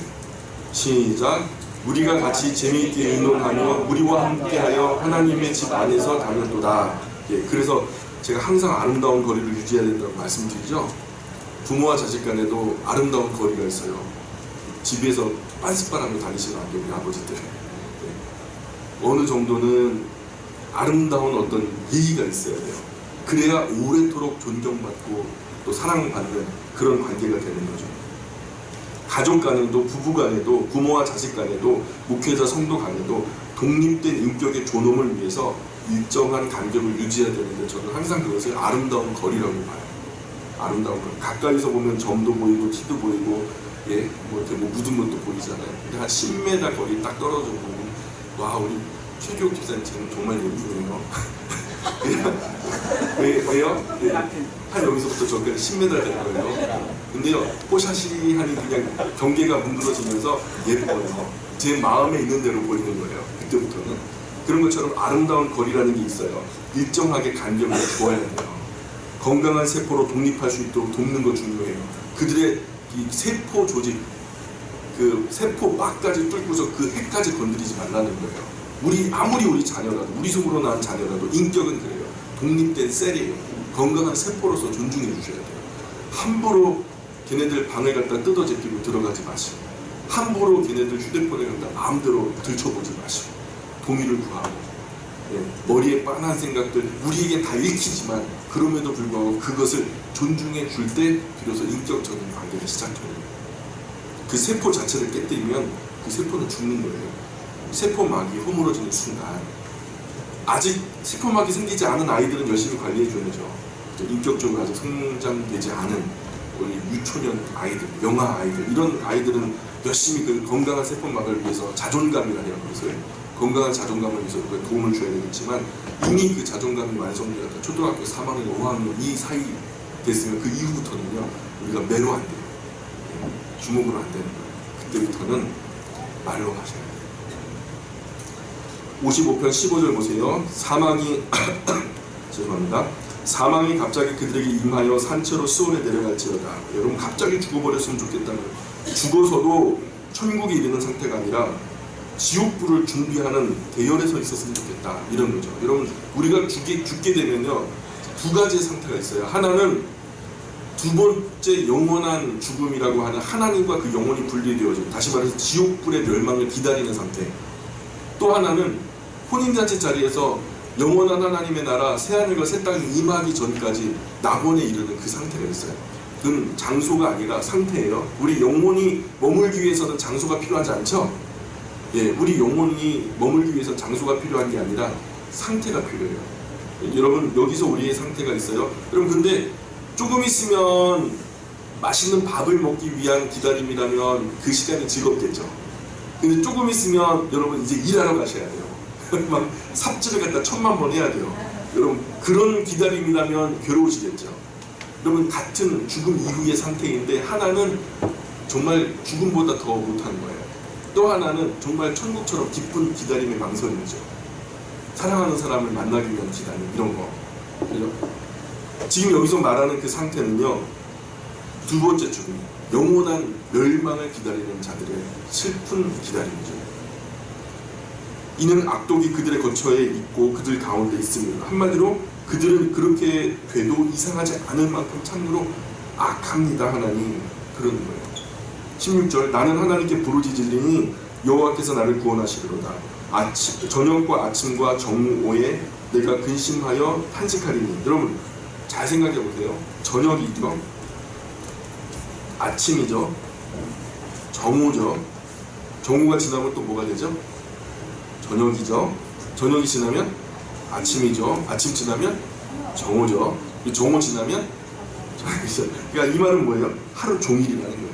시작. 우리가 같이 재미있게 의논하며 우리와 함께하여 하나님의 집 안에서 다녔도다. 예, 그래서 제가 항상 아름다운 거리를 유지해야 된다고 말씀드리죠. 부모와 자식 간에도 아름다운 거리가 있어요. 집에서 빤스바람을 다니시면 안 돼요, 우리 아버지들. 어느 정도는 아름다운 어떤 예의가 있어야 돼요. 그래야 오래도록 존경받고 또 사랑받는 그런 관계가 되는 거죠. 가족 간에도, 부부 간에도, 부모와 자식 간에도, 목회자 성도 간에도 독립된 인격의 존엄을 위해서 일정한 간격을 유지해야 되는데, 저는 항상 그것을 아름다운 거리라고 봐요. 아름다운 거리. 가까이서 보면 점도 보이고 티도 보이고, 예, 뭐 이렇게 뭐 묻은 것도 보이잖아요. 근데 한 10m 거리 딱 떨어져 보면, 와, 우리 최교욱 집사님 정말 예쁘네요. 왜요? 네. 한 여기서부터 저기까지 10m 될 거예요. 근데요, 포샤시 하니 그냥 경계가 문드러지면서 예뻐요. 제 마음에 있는 대로 보이는 거예요. 그때부터는. 그런 것처럼 아름다운 거리라는 게 있어요. 일정하게 간격을 주어야 돼요. 건강한 세포로 독립할 수 있도록 돕는 거 중요해요. 그들의 이 세포 조직, 그 세포 막까지 뚫고서 그 핵까지 건드리지 말라는 거예요. 아무리 우리 자녀라도, 우리 속으로 낳은 자녀라도 인격은 그래요. 독립된 셀이에요. 건강한 세포로서 존중해 주셔야 돼요. 함부로 걔네들 방에 갖다 뜯어 제끼고 들어가지 마시고, 함부로 걔네들 휴대폰에 갖다 마음대로 들춰보지 마시고, 동의를 구하고, 예, 머리에 빤한 생각들 우리에겐 다 읽히지만 그럼에도 불구하고 그것을 존중해 줄 때 비로소 인격적인 관계가 시작됩니다. 그 세포 자체를 깨뜨리면 그 세포는 죽는 거예요. 세포막이 허물어지는 순간, 아직 세포막이 생기지 않은 아이들은 열심히 관리해 줘야죠. 인격적으로 아직 성장되지 않은 우리 유초년 아이들, 영아 아이들, 이런 아이들은 열심히 그 건강한 세포막을 위해서 자존감이라는 것을, 건강한 자존감을 위해서 도움을 줘야 되겠지만, 이미 그 자존감이 완성되었다. 초등학교 3학년, 5학년 이 사이 됐으면 그 이후부터는요, 우리가 매로 안 돼요. 주먹으로 안 되는 거예요. 그때부터는 말로 하셔야 돼요. 55편 15절 보세요. 사망이 죄송합니다. 사망이 갑자기 그들에게 임하여 산채로 수월에 내려갈지어다. 여러분, 갑자기 죽어버렸으면 좋겠다는, 죽어서도 천국에 이르는 상태가 아니라 지옥불을 준비하는 대열에 서 있었으면 좋겠다, 이런 거죠. 여러분, 우리가 죽게 되면요, 두 가지의 상태가 있어요. 하나는 두 번째 영원한 죽음이라고 하는, 하나님과 그 영혼이 분리되어져, 다시 말해서 지옥불의 멸망을 기다리는 상태. 또 하나는 혼인잔치 자리에서 영원한 하나님의 나라 새하늘과 새 땅이 임하기 전까지 낙원에 이르는 그 상태가 있어요. 그건 장소가 아니라 상태예요. 우리 영혼이 머물기 위해서는 장소가 필요하지 않죠? 예, 우리 영혼이 머물기 위해서 장소가 필요한 게 아니라 상태가 필요해요. 여러분, 여기서 우리의 상태가 있어요. 여러분, 근데 조금 있으면 맛있는 밥을 먹기 위한 기다림이라면 그 시간이 즐겁겠죠. 근데 조금 있으면 여러분 이제 일하러 가셔야 돼요. 막 삽질을 갖다 1000만 번 해야 돼요. 여러분, 그런 기다림이라면 괴로우시겠죠. 여러분, 같은 죽음 이후의 상태인데, 하나는 정말 죽음보다 더 못한 거예요. 또 하나는 정말 천국처럼 기쁜 기다림의 망설임이죠. 사랑하는 사람을 만나기 위한 기다림, 이런 거. 그죠? 지금 여기서 말하는 그 상태는요, 두 번째 죽음, 영원한 멸망을 기다리는 자들의 슬픈 기다림이죠. 이는 악독이 그들의 거처에 있고 그들 가운데 있습니다. 한마디로 그들은 그렇게 돼도 이상하지 않을 만큼 참으로 악합니다, 하나님. 그러는 거예요. 16절, 나는 하나님께 부르짖으리니 여호와께서 나를 구원하시리로다. 저녁과 아침과 정오에 내가 근심하여 탄식하리니. 여러분, 잘 생각해 보세요. 저녁이죠, 아침이죠, 정오죠. 정오가 지나면 또 뭐가 되죠? 저녁이죠. 저녁이 지나면 아침이죠. 아침 지나면 정오죠. 정오 지나면 저녁이죠. 그러니까 이 말은 뭐예요? 하루 종일이라는 거예요.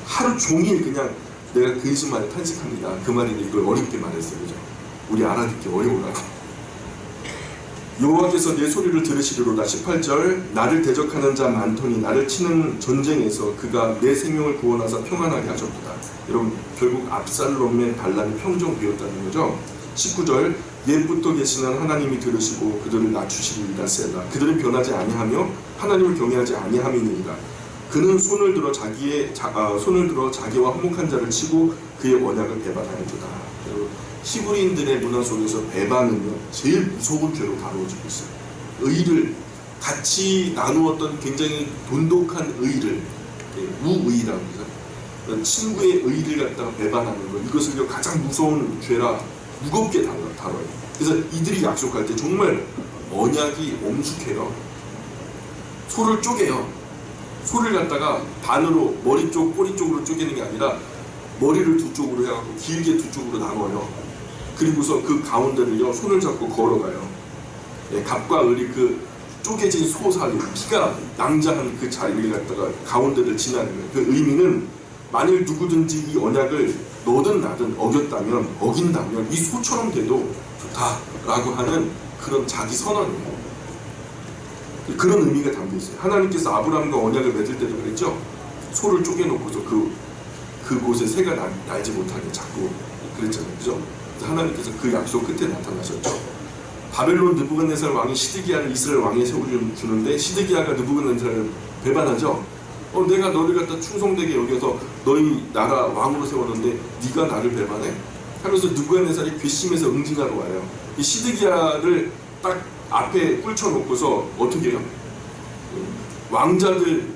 하루 종일 그냥 내가 근심하여 탄식합니다. 그 말인데 이걸 어렵게 말했어요. 그죠? 우리 알아듣기 어려우라고. 여호와께서 내 소리를 들으시리로다. 18절, 나를 대적하는 자 많더니 나를 치는 전쟁에서 그가 내 생명을 구원하사 평안하게 하셨도다. 여러분, 결국 압살롬의 반란이 평정되었다는 거죠. 19절, 옛부터 계시는 하나님이 들으시고 그들을 낮추시리이다. 세라. 그들은 변하지 아니하며 하나님을 경외하지 아니함이니이다. 그는 손을 들어 자기와 화목한 자를 치고 그의 언약을 배반하였도다. 히브리인들의 문화 속에서 배반은요, 제일 무서운 죄로 다루어지고 있어요. 의를 같이 나누었던 굉장히 돈독한 의를, 우의라고 하죠. 친구의 의를 갖다가 배반하는 것, 이것을 가장 무서운 죄라 무겁게 다뤄요. 그래서 이들이 약속할 때 정말 언약이 엄숙해요. 소를 쪼개요. 소를 갖다가 반으로 머리 쪽, 꼬리 쪽으로 쪼개는 게 아니라 머리를 두 쪽으로 해갖고 길게 두 쪽으로 나눠요. 그리고서 그 가운데를요 손을 잡고 걸어가요. 예, 갑과 을이 그 쪼개진 소 사이 피가 낭자한 그 자리를 갖다가 가운데를 지나는 거예요. 그 의미는 만일 누구든지 이 언약을 너든 나든 어긴다면 이 소처럼 돼도 좋다라고 하는 그런 자기 선언이에요. 그런 의미가 담겨 있어요. 하나님께서 아브라함과 언약을 맺을 때도 그랬죠. 소를 쪼개놓고서 그곳에 새가 날지 못하게 자꾸 그랬잖아요. 그죠? 하나님께서 그 약속 끝에 나타나셨죠. 바벨론 느부갓네살 왕이 시드기야를 이스라엘 왕에 세워주는데 시드기야가 느부갓네살을 배반하죠. 내가 너를 갖다 충성되게 여겨서 너희 나라 왕으로 세웠는데 네가 나를 배반해? 하면서 느부갓네살이 괘씸해서 응징하러 와요. 이 시드기야를 딱 앞에 꿀쳐놓고서 어떻게 해요? 왕자들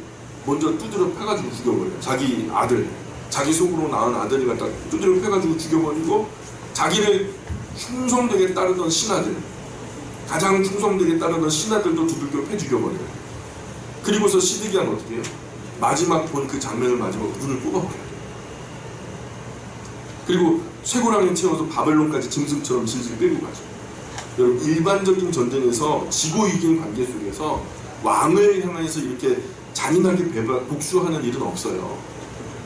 먼저 두드려 패가지고 죽여버려요. 자기 아들, 자기 속으로 낳은 아들을 갖다 두드려 패가지고 죽여버리고 자기를 충성되게 따르던 신하들, 가장 충성되게 따르던 신하들도 두들겨 패 죽여버려요. 그리고서 시드기야는 어떻게 해요? 마지막 본 그 장면을 마지막으로 눈을 뽑아버려요. 그리고 쇠고랑에 채워서 바벨론까지 짐승처럼 질질 끌고 가죠. 여러분, 일반적인 전쟁에서 지고 이긴 관계 속에서 왕을 향해서 이렇게 잔인하게 복수하는 일은 없어요.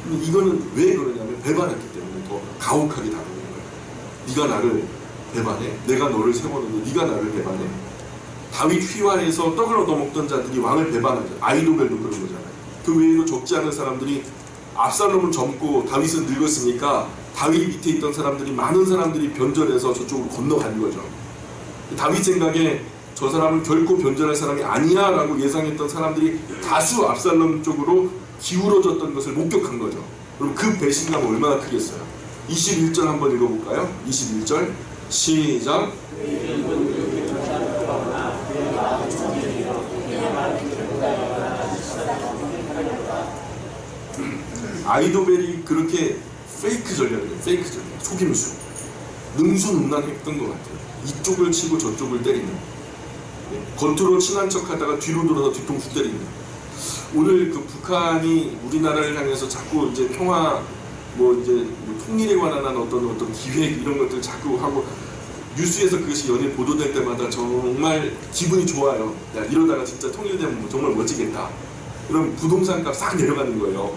근데 이거는 왜 그러냐면 배반했기 때문에 더 가혹하게 다루는 거예요. 네가 나를 배반해? 내가 너를 세웠는데 네가 나를 배반해? 다윗 휘하에서 떡을 얻어먹던 자들이 왕을 배반하죠. 아이도벨도 그런 거잖아요. 그 외에도 적지 않은 사람들이 압살롬은 젊고 다윗은 늙었으니까 다윗 밑에 있던 사람들이 많은 사람들이 변절해서 저쪽으로 건너간 거죠. 다윗 생각에 저 사람은 결코 변절할 사람이 아니야 라고 예상했던 사람들이 다수 압살롬 쪽으로 기울어졌던 것을 목격한 거죠. 그럼 그 배신감은 얼마나 크겠어요. 21절 한번 읽어볼까요? 21절 시작. 아이도벨이 그렇게 페이크 전략이에요. 페이크 전략, 속임수, 능수능란했던 것 같아요. 이쪽을 치고 저쪽을 때리는, 겉으로 친한 척하다가 뒤로 돌아서 뒤통수 때리는. 오늘 그 북한이 우리나라를 향해서 자꾸 이제 평화, 이제 통일에 관한 어떤 기획 이런 것들 자꾸 하고 뉴스에서 그것이 연일 보도될 때마다 정말 기분이 좋아요. 야, 이러다가 진짜 통일되면 정말 멋지겠다. 그럼 부동산 값 싹 내려가는 거예요.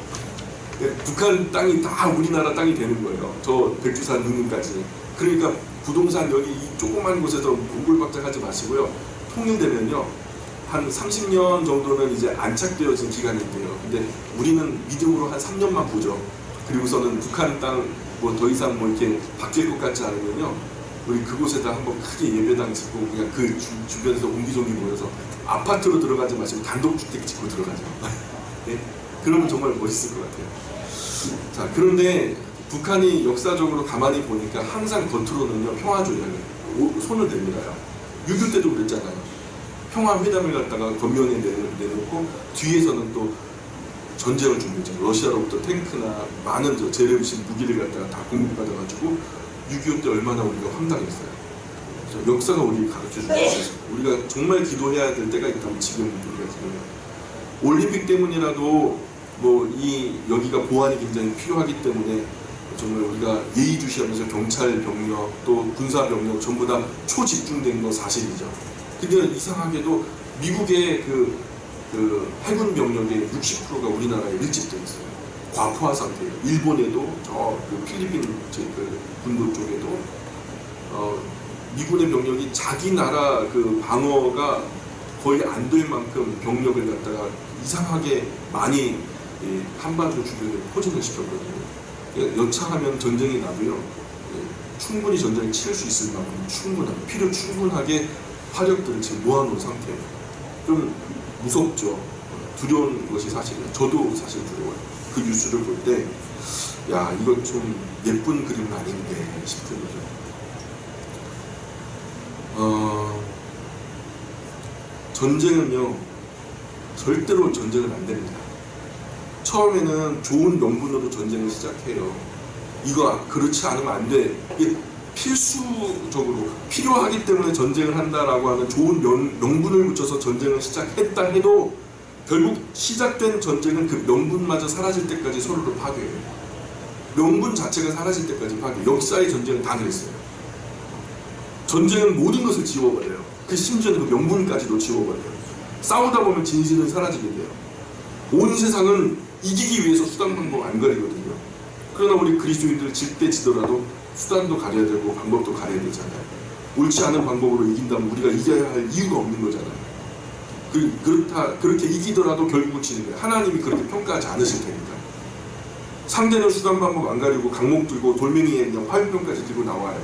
북한 땅이 다 우리나라 땅이 되는 거예요. 저 백두산 능선까지. 그러니까 부동산 여기 이 조그만 곳에서 우글박작하지 마시고요. 통일되면요 한 30년 정도는 이제 안착되어진 기간이 돼요. 근데 우리는 믿음으로 한 3년만 보죠. 그리고서는 북한 땅 더 이상 이렇게 바뀔 것 같지 않으면요 우리 그곳에다 한번 크게 예배당 짓고 그냥 그 주변에서 옹기종기 모여서 아파트로 들어가지 마시고 단독주택 짓고 들어가죠. 네? 그러면 정말 멋있을 것 같아요. 자, 그런데 북한이 역사적으로 가만히 보니까 항상 겉으로는요 평화주의를 손을 대밀어요. 6.25 때도 그랬잖아요. 평화회담을 갖다가 겉면에 내놓고 뒤에서는 또 전쟁을 준비했잖아요. 러시아로부터 탱크나 많은 재래식 무기를 갖다가 다 공급받아가지고 6.25 때 얼마나 우리가 황당했어요. 역사가 우리 가르쳐주는 거예요. 우리가 정말 기도해야 될 때가 있다면 지금 우리가 지금 올림픽 때문이라도 여기가 보안이 굉장히 필요하기 때문에 정말 우리가 예의주시하면서 경찰 병력 또 군사 병력 전부 다 초집중된 건 사실이죠. 근데 이상하게도 미국의 그 해군 병력의 60%가 우리나라에 밀집되어 있어요. 과포화 상태예요. 일본에도 그 필리핀 그 군도 쪽에도 미군의 병력이 자기 나라 그 방어가 거의 안 될 만큼 병력을 갖다가 이상하게 많이 한반도 주변에 포진을 시켰거든요. 여차하면 전쟁이 나도요 충분히 전쟁을 치를 수 있을 만큼 필요 충분하게 화력들을 지금 모아놓은 상태예요. 좀 무섭죠. 두려운 것이 사실이에요. 저도 사실 두려워요. 그 뉴스를 볼 때 야 이거 좀 예쁜 그림은 아닌데 싶은 거죠. 전쟁은요 절대로 전쟁은 안 됩니다. 처음에는 좋은 명분으로 전쟁을 시작해요. 이거 그렇지 않으면 안 돼. 이게 필수적으로 필요하기 때문에 전쟁을 한다라고 하는 좋은 명분을 붙여서 전쟁을 시작했다 해도 결국 시작된 전쟁은 그 명분마저 사라질 때까지 서로를 파괴해요. 명분 자체가 사라질 때까지 파괴. 역사의 전쟁은 다 그랬어요. 전쟁은 모든 것을 지워버려요. 그 심지어는 그 명분까지도 지워버려요. 싸우다 보면 진실은 사라지게 돼요. 온 세상은 이기기 위해서 수단 방법 안 가리거든요. 그러나 우리 그리스도인들 질 때 지더라도 수단도 가려야 되고 방법도 가려야 되잖아요. 옳지 않은 방법으로 이긴다면 우리가 이겨야 할 이유가 없는 거잖아요. 그렇게 이기더라도 결국은 지는 거예요. 하나님이 그렇게 평가하지 않으실 테니까. 상대는 수단 방법 안 가리고 강목 들고 돌멩이에 그냥 화염병까지 들고 나와요.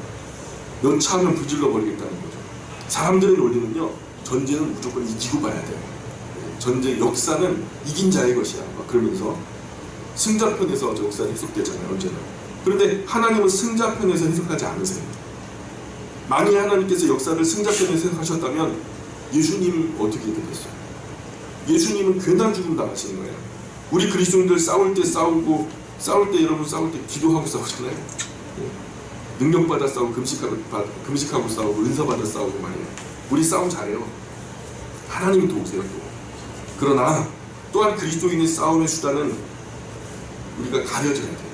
연차하면 불질러 버리겠다는 거죠. 사람들의 논리는요, 전쟁은 무조건 이기고 봐야 돼요. 전쟁 역사는 이긴 자의 것이야. 막 그러면서 승자편에서 저 역사는 해석되잖아요. 언제나. 그런데 하나님은 승자편에서 해석하지 않으세요. 만일 하나님께서 역사를 승자편에서 해석하셨다면 예수님 어떻게 되겠어요? 예수님은 괜한 죽음 당하시는 거예요. 우리 그리스도인들 싸울 때 싸우고, 여러분 싸울 때 기도하고 싸우잖아요. 능력받아 싸우고 금식하고 싸우고 은사받아 싸우고 말이에요. 우리 싸움 잘해요. 하나님이 도우세요. 또. 그러나 또한 그리스도인의 싸움의 수단은 우리가 가려져야 돼요.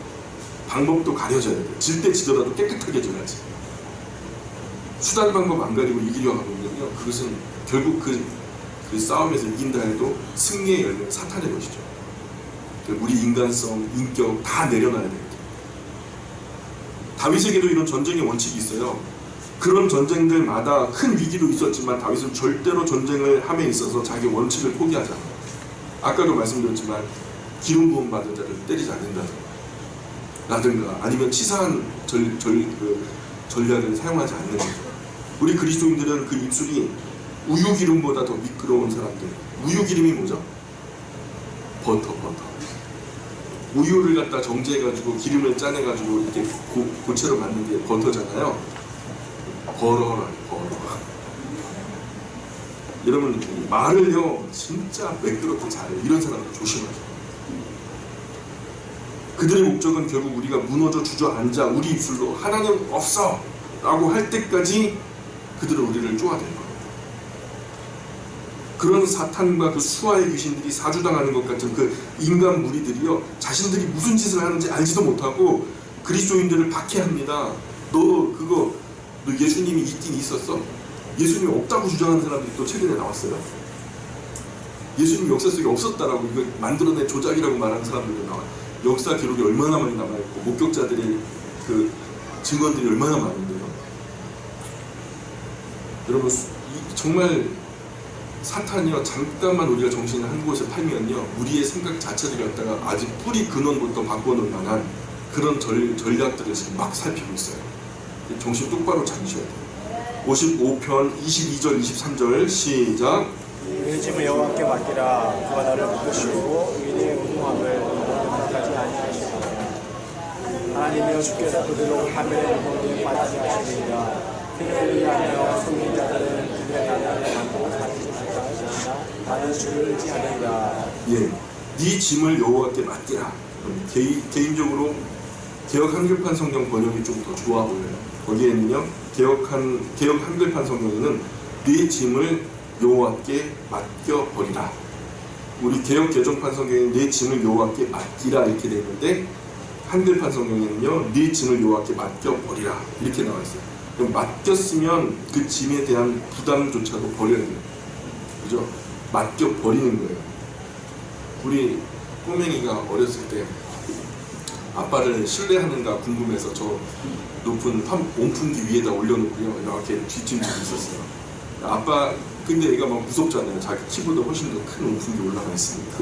방법도 가려져야 돼요. 질 때 지더라도 깨끗하게 져야지. 수단 방법 안 가리고 이기려 하면요, 그것은 결국 그 싸움에서 이긴다 해도 승리의 열매는 사탄의 것이죠. 우리 인간성, 인격 다 내려놔야 됩니다. 다윗에게도 이런 전쟁의 원칙이 있어요. 그런 전쟁들마다 큰 위기도 있었지만 다윗은 절대로 전쟁을 함에 있어서 자기 원칙을 포기하지 않아요. 아까도 말씀드렸지만 기름 부음 받은 자를 때리지 않는다든가 아니면 치사한 전략을 사용하지 않는 거죠. 우리 그리스도인들은 그 입술이 우유 기름보다 더 미끄러운 사람들. 우유 기름이 뭐죠? 버터. 우유를 갖다 정제해가지고 기름을 짜내가지고 이렇게 고체로 만든 게 버터잖아요. 버러. 여러분 말을요 진짜 매끄럽게 잘해요. 이런 사람들 조심하세요. 그들의 목적은 결국 우리가 무너져 주저앉아 우리 입술로 하나님 없어 라고 할 때까지 그들은 우리를 쪼아대는 거예요. 그런 사탄과 그 수하의 귀신들이 사주당하는 것 같은 그 인간 무리들이요, 자신들이 무슨 짓을 하는지 알지도 못하고 그리스도인들을 박해합니다. 너 예수님이 있긴 있었어? 예수님이 없다고 주장하는 사람들이 또 최근에 나왔어요. 예수님이 역사 속에 없었다라고 이거 만들어낸 조작이라고 말하는 사람들도 나와요. 역사 기록이 얼마나 많이 남아있고 목격자들의 그 증언들이 얼마나 많은데요. 여러분 정말 사탄이요, 잠깐만 우리가 정신을 한 곳에 팔면요, 우리의 생각 자체를 갖다가 아주 뿌리 근원부터 바꿔놓을 만한 그런 전략들을 지금 막 살피고 있어요. 정신 똑바로 차리셔야 돼요. 55편 22절 23절 시작. 그 짐을 여호와께 맡기라. 그가 너를 붙드시고 의인의 운동함을 허락하지 아니하시리라. 하나님이여 주께서 그들로 하늘의 운동에 빠지게 하시리라. 그를 위하여 숨긴 자들은 그들의 나라를 담고 사지지 못하시리라. 나는 주를 의지하리라. 예, 네 짐을 여호와께 맡기라. 개인적으로 개역 한글판 성경 번역이 좀 더 좋아 보여요. 거기에는요, 개역 한글판 성경에는 네 짐을 여호와께 맡겨버리라. 우리 개역 개정판 성경에는 네 짐을 여호와께 맡기라 이렇게 되어 있는데, 한글판 성경에는요, 네 짐을 여호와께 맡겨버리라 이렇게 나와 있어요. 그럼 맡겼으면 그 짐에 대한 부담조차도 버려야 돼요. 그죠? 맡겨버리는 거예요. 우리 꼬맹이가 어렸을 때 아빠를 신뢰하는가 궁금해서 저 높은 온풍기 위에다 올려놓고요, 이렇게 뒷짐지고 있었어요. 아빠 근데 얘가 막 무섭잖아요. 자기 키보다 훨씬 더 큰 온풍기 올라가 있으니까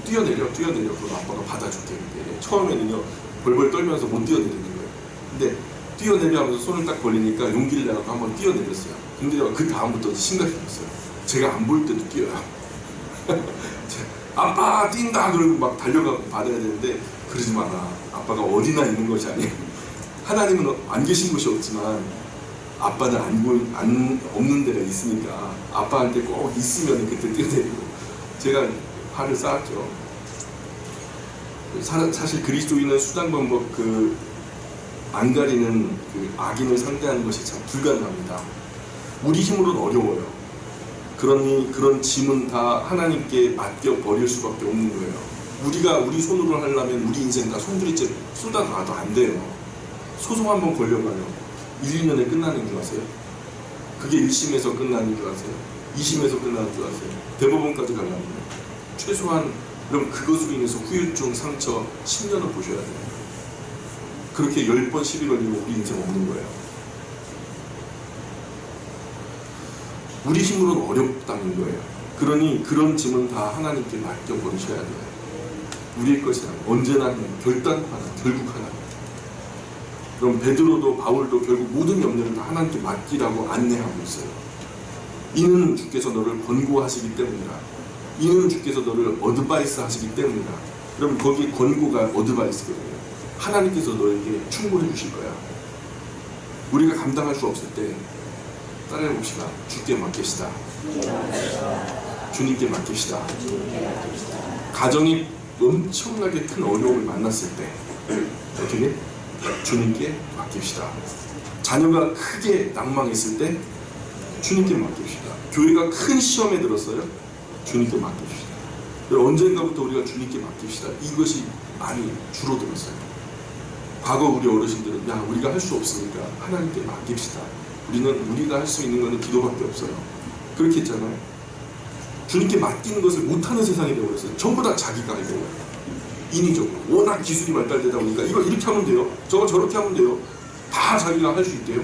뛰어내려 그럼 아빠가 받아줄게. 처음에는요 벌벌 떨면서 못 뛰어내리는 거예요. 근데 뛰어내려 하면서 손을 딱 벌리니까 용기를 내서 한번 뛰어내렸어요. 근데 그 다음부터 심각해졌어요. 제가 안 볼 때도 뛰어요. 아빠 뛴다 그러고 막 달려가고 받아야 되는데, 그러지 마라. 아빠가 어디나 있는 것이 아니에요. 하나님은 안 계신 곳이 없지만 아빠는 없는 데가 있으니까 아빠한테 꼭 있으면 그때 뛰어내리고. 제가 화를 쌓았죠. 사실 그리스도인은 수단 방법 안 가리는 그 악인을 상대하는 것이 참 불가능합니다. 우리 힘으로는 어려워요. 그러니 그런 짐은 다 하나님께 맡겨 버릴 수밖에 없는 거예요. 우리가 우리 손으로 하려면 우리 인생 다 손들이째 쏟아 놔도 안 돼요. 소송 한번 걸려봐요. 1, 2년에 끝나는 줄 아세요? 그게 1심에서 끝나는 줄 아세요? 2심에서 끝나는 줄 아세요? 대법원까지 가려면 최소한 그럼 그것으로 인해서 후유증, 상처 10년은 보셔야 돼요. 그렇게 10번 시비 걸리면 우리 인생 없는 거예요. 우리 힘으로는 어렵다는 거예요. 그러니 그런 짐은 다 하나님께 맡겨버리셔야 돼요. 우리의 것이 아니라 언제나 결단 하나, 결국 하나. 그럼 베드로도 바울도 결국 모든 염려를 다 하나님께 맡기라고 안내하고 있어요. 이는 주께서 너를 권고하시기 때문이라. 이는 주께서 너를 어드바이스 하시기 때문이라. 그럼 거기 권고가 어드바이스거든요. 하나님께서 너에게 충고해 주실 거야. 우리가 감당할 수 없을 때 따라해 봅시다. 주께 맡깁시다. 주님께 맡깁시다. 가정이 엄청나게 큰 어려움을 만났을 때 어떻게? 주님께 맡깁시다. 자녀가 크게 낭망했을 때 주님께 맡깁시다. 교회가 큰 시험에 들었어요. 주님께 맡깁시다. 언젠가부터 우리가 주님께 맡깁시다. 이것이 많이 줄어들었어요. 과거 우리 어르신들은 야 우리가 할 수 없으니까 하나님께 맡깁시다. 우리는 우리가 할 수 있는 것은 기도밖에 없어요. 그렇게 했잖아요. 주님께 맡기는 것을 못하는 세상이 되어버렸어요. 전부 다 자기가 하는 거예요. 인위적으로. 워낙 기술이 발달되다 보니까 이거 이렇게 하면 돼요. 저거 저렇게 하면 돼요. 다 자기가 할 수 있대요.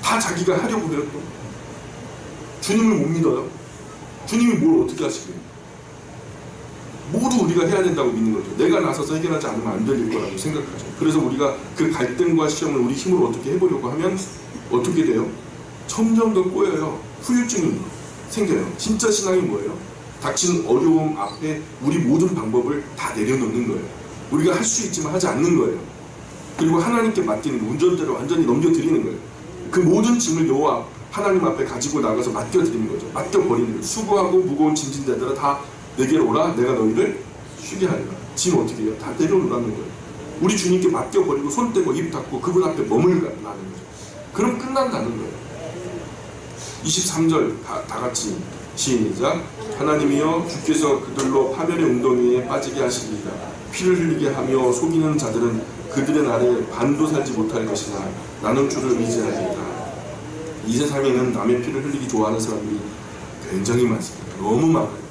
다 자기가 하려고 해요. 또. 주님을 못 믿어요. 주님이 뭘 어떻게 하시게요? 모두 우리가 해야 된다고 믿는 거죠. 내가 나서서 해결하지 않으면 안 될 거라고 생각하죠. 그래서 우리가 그 갈등과 시험을 우리 힘으로 어떻게 해보려고 하면 어떻게 돼요? 점점 더 꼬여요. 후유증이 생겨요. 진짜 신앙이 뭐예요? 닥친 어려움 앞에 우리 모든 방법을 다 내려놓는 거예요. 우리가 할 수 있지만 하지 않는 거예요. 그리고 하나님께 맡기는 거, 운전대로 완전히 넘겨드리는 거예요. 그 모든 짐을 여호와 하나님 앞에 가지고 나가서 맡겨드리는 거죠. 맡겨버리는 거예요. 수고하고 무거운 짐진 자들아 다 내게로 오라. 내가 너희를 쉬게 하리라. 짐 어떻게 해요? 다 내려놓는 거예요. 우리 주님께 맡겨버리고 손 떼고 입 닫고 그분 앞에 머물라는 거죠. 그럼 끝난다는 거예요. 23절 다 같이 시작. 하나님이여 주께서 그들로 파멸의 웅덩이에 빠지게 하시리이다. 피를 흘리게 하며 속이는 자들은 그들의 날에 반도 살지 못할 것이나 나는 주를 의지하리이다. 이 세상에는 남의 피를 흘리기 좋아하는 사람들이 굉장히 많습니다. 너무 많아요.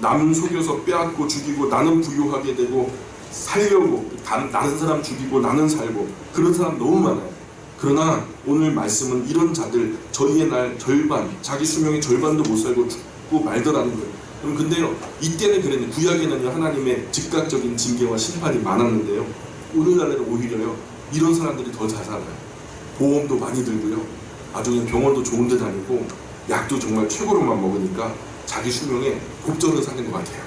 남 속여서 빼앗고 죽이고 나는 부유하게 되고 살려고 다른 사람 죽이고 나는 살고 그런 사람 너무 많아요. 그러나 오늘 말씀은 이런 자들 저희의 날 절반 자기 수명의 절반도 못 살고 죽고 말더라는 거예요. 그럼 근데요 이때는 그랬는데 구약에는요 하나님의 즉각적인 징계와 심판이 많았는데요 오늘날에는 오히려요 이런 사람들이 더 잘 살아요. 보험도 많이 들고요 나중에 병원도 좋은 데 다니고 약도 정말 최고로만 먹으니까 자기 수명에 곱절을 사는 것 같아요.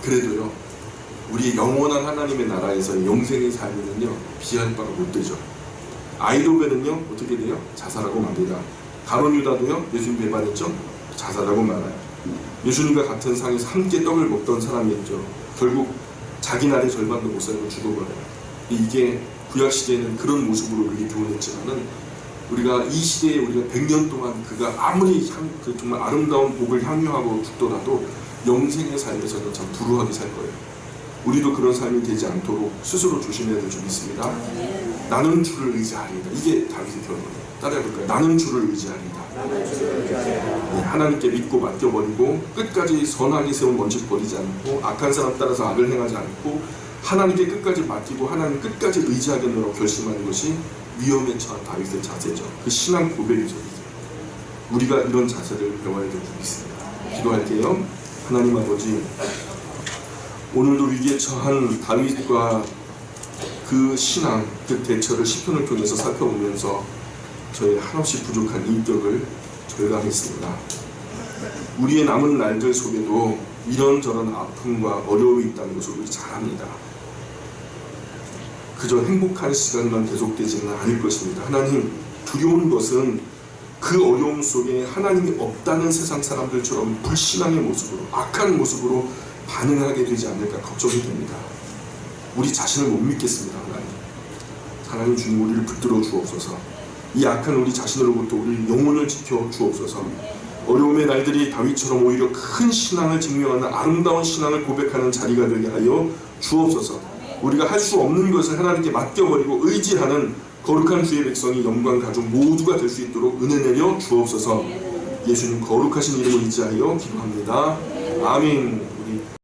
그래도요 우리의 영원한 하나님의 나라에서 영생의 삶은요 비할 바가 못 되죠. 아이도벨은요 어떻게 돼요? 자살하고 맙니다. 가룟 유다도요 예수님 배반했죠? 자살하고 말아요. 예수님과 같은 상에서 함께 떡을 먹던 사람이었죠. 결국 자기 날의 절반도 못 살고 죽어버려요. 이게 구약 시대에는 그런 모습으로 우리에게 교훈했지만은 우리가 이 시대에 우리가 100년 동안 그가 아무리 정말 아름다운 복을 향유하고 죽더라도 영생의 삶에서는 참 불우하게 살 거예요. 우리도 그런 삶이 되지 않도록 스스로 조심해야 될 점이 있습니다. 나는 주를 의지하리이다. 이게 다윗의 결론이에요. 따라해볼까요? 나는 주를 의지하리이다. 네, 하나님께 믿고 맡겨버리고 끝까지 선하게 세운 원칙 버리지 않고 악한 사람 따라서 악을 행하지 않고 하나님께 끝까지 맡기고 하나님 끝까지 의지하겠노라고 결심하는 것이 위험에 처한 다윗의 자세죠. 그 신앙 고백이죠. 우리가 이런 자세를 배워야 될 줄이 있습니다. 기도할게요. 하나님 아버지 오늘도 위기에 처한 다윗과 그 신앙, 그 대처를 시편을 통해서 살펴보면서 저의 한없이 부족한 인격을 절감했습니다. 우리의 남은 날들 속에도 이런저런 아픔과 어려움이 있다는 것을 우리 잘 압니다. 그저 행복한 시간만 계속되지는 않을 것입니다. 하나님, 두려운 것은 그 어려움 속에 하나님이 없다는 세상 사람들처럼 불신앙의 모습으로 악한 모습으로 반응하게 되지 않을까 걱정이 됩니다. 우리 자신을 못 믿겠습니다. 하나님 주님 우리를 붙들어 주옵소서. 이 악한 우리 자신으로부터 우리 영혼을 지켜 주옵소서. 어려움의 날들이 다윗처럼 오히려 큰 신앙을 증명하는 아름다운 신앙을 고백하는 자리가 되게 하여 주옵소서. 우리가 할 수 없는 것을 하나님께 맡겨버리고 의지하는 거룩한 주의 백성이 영광 가족 모두가 될 수 있도록 은혜 내려 주옵소서. 예수님 거룩하신 이름을 의지하여 기도합니다. 아멘.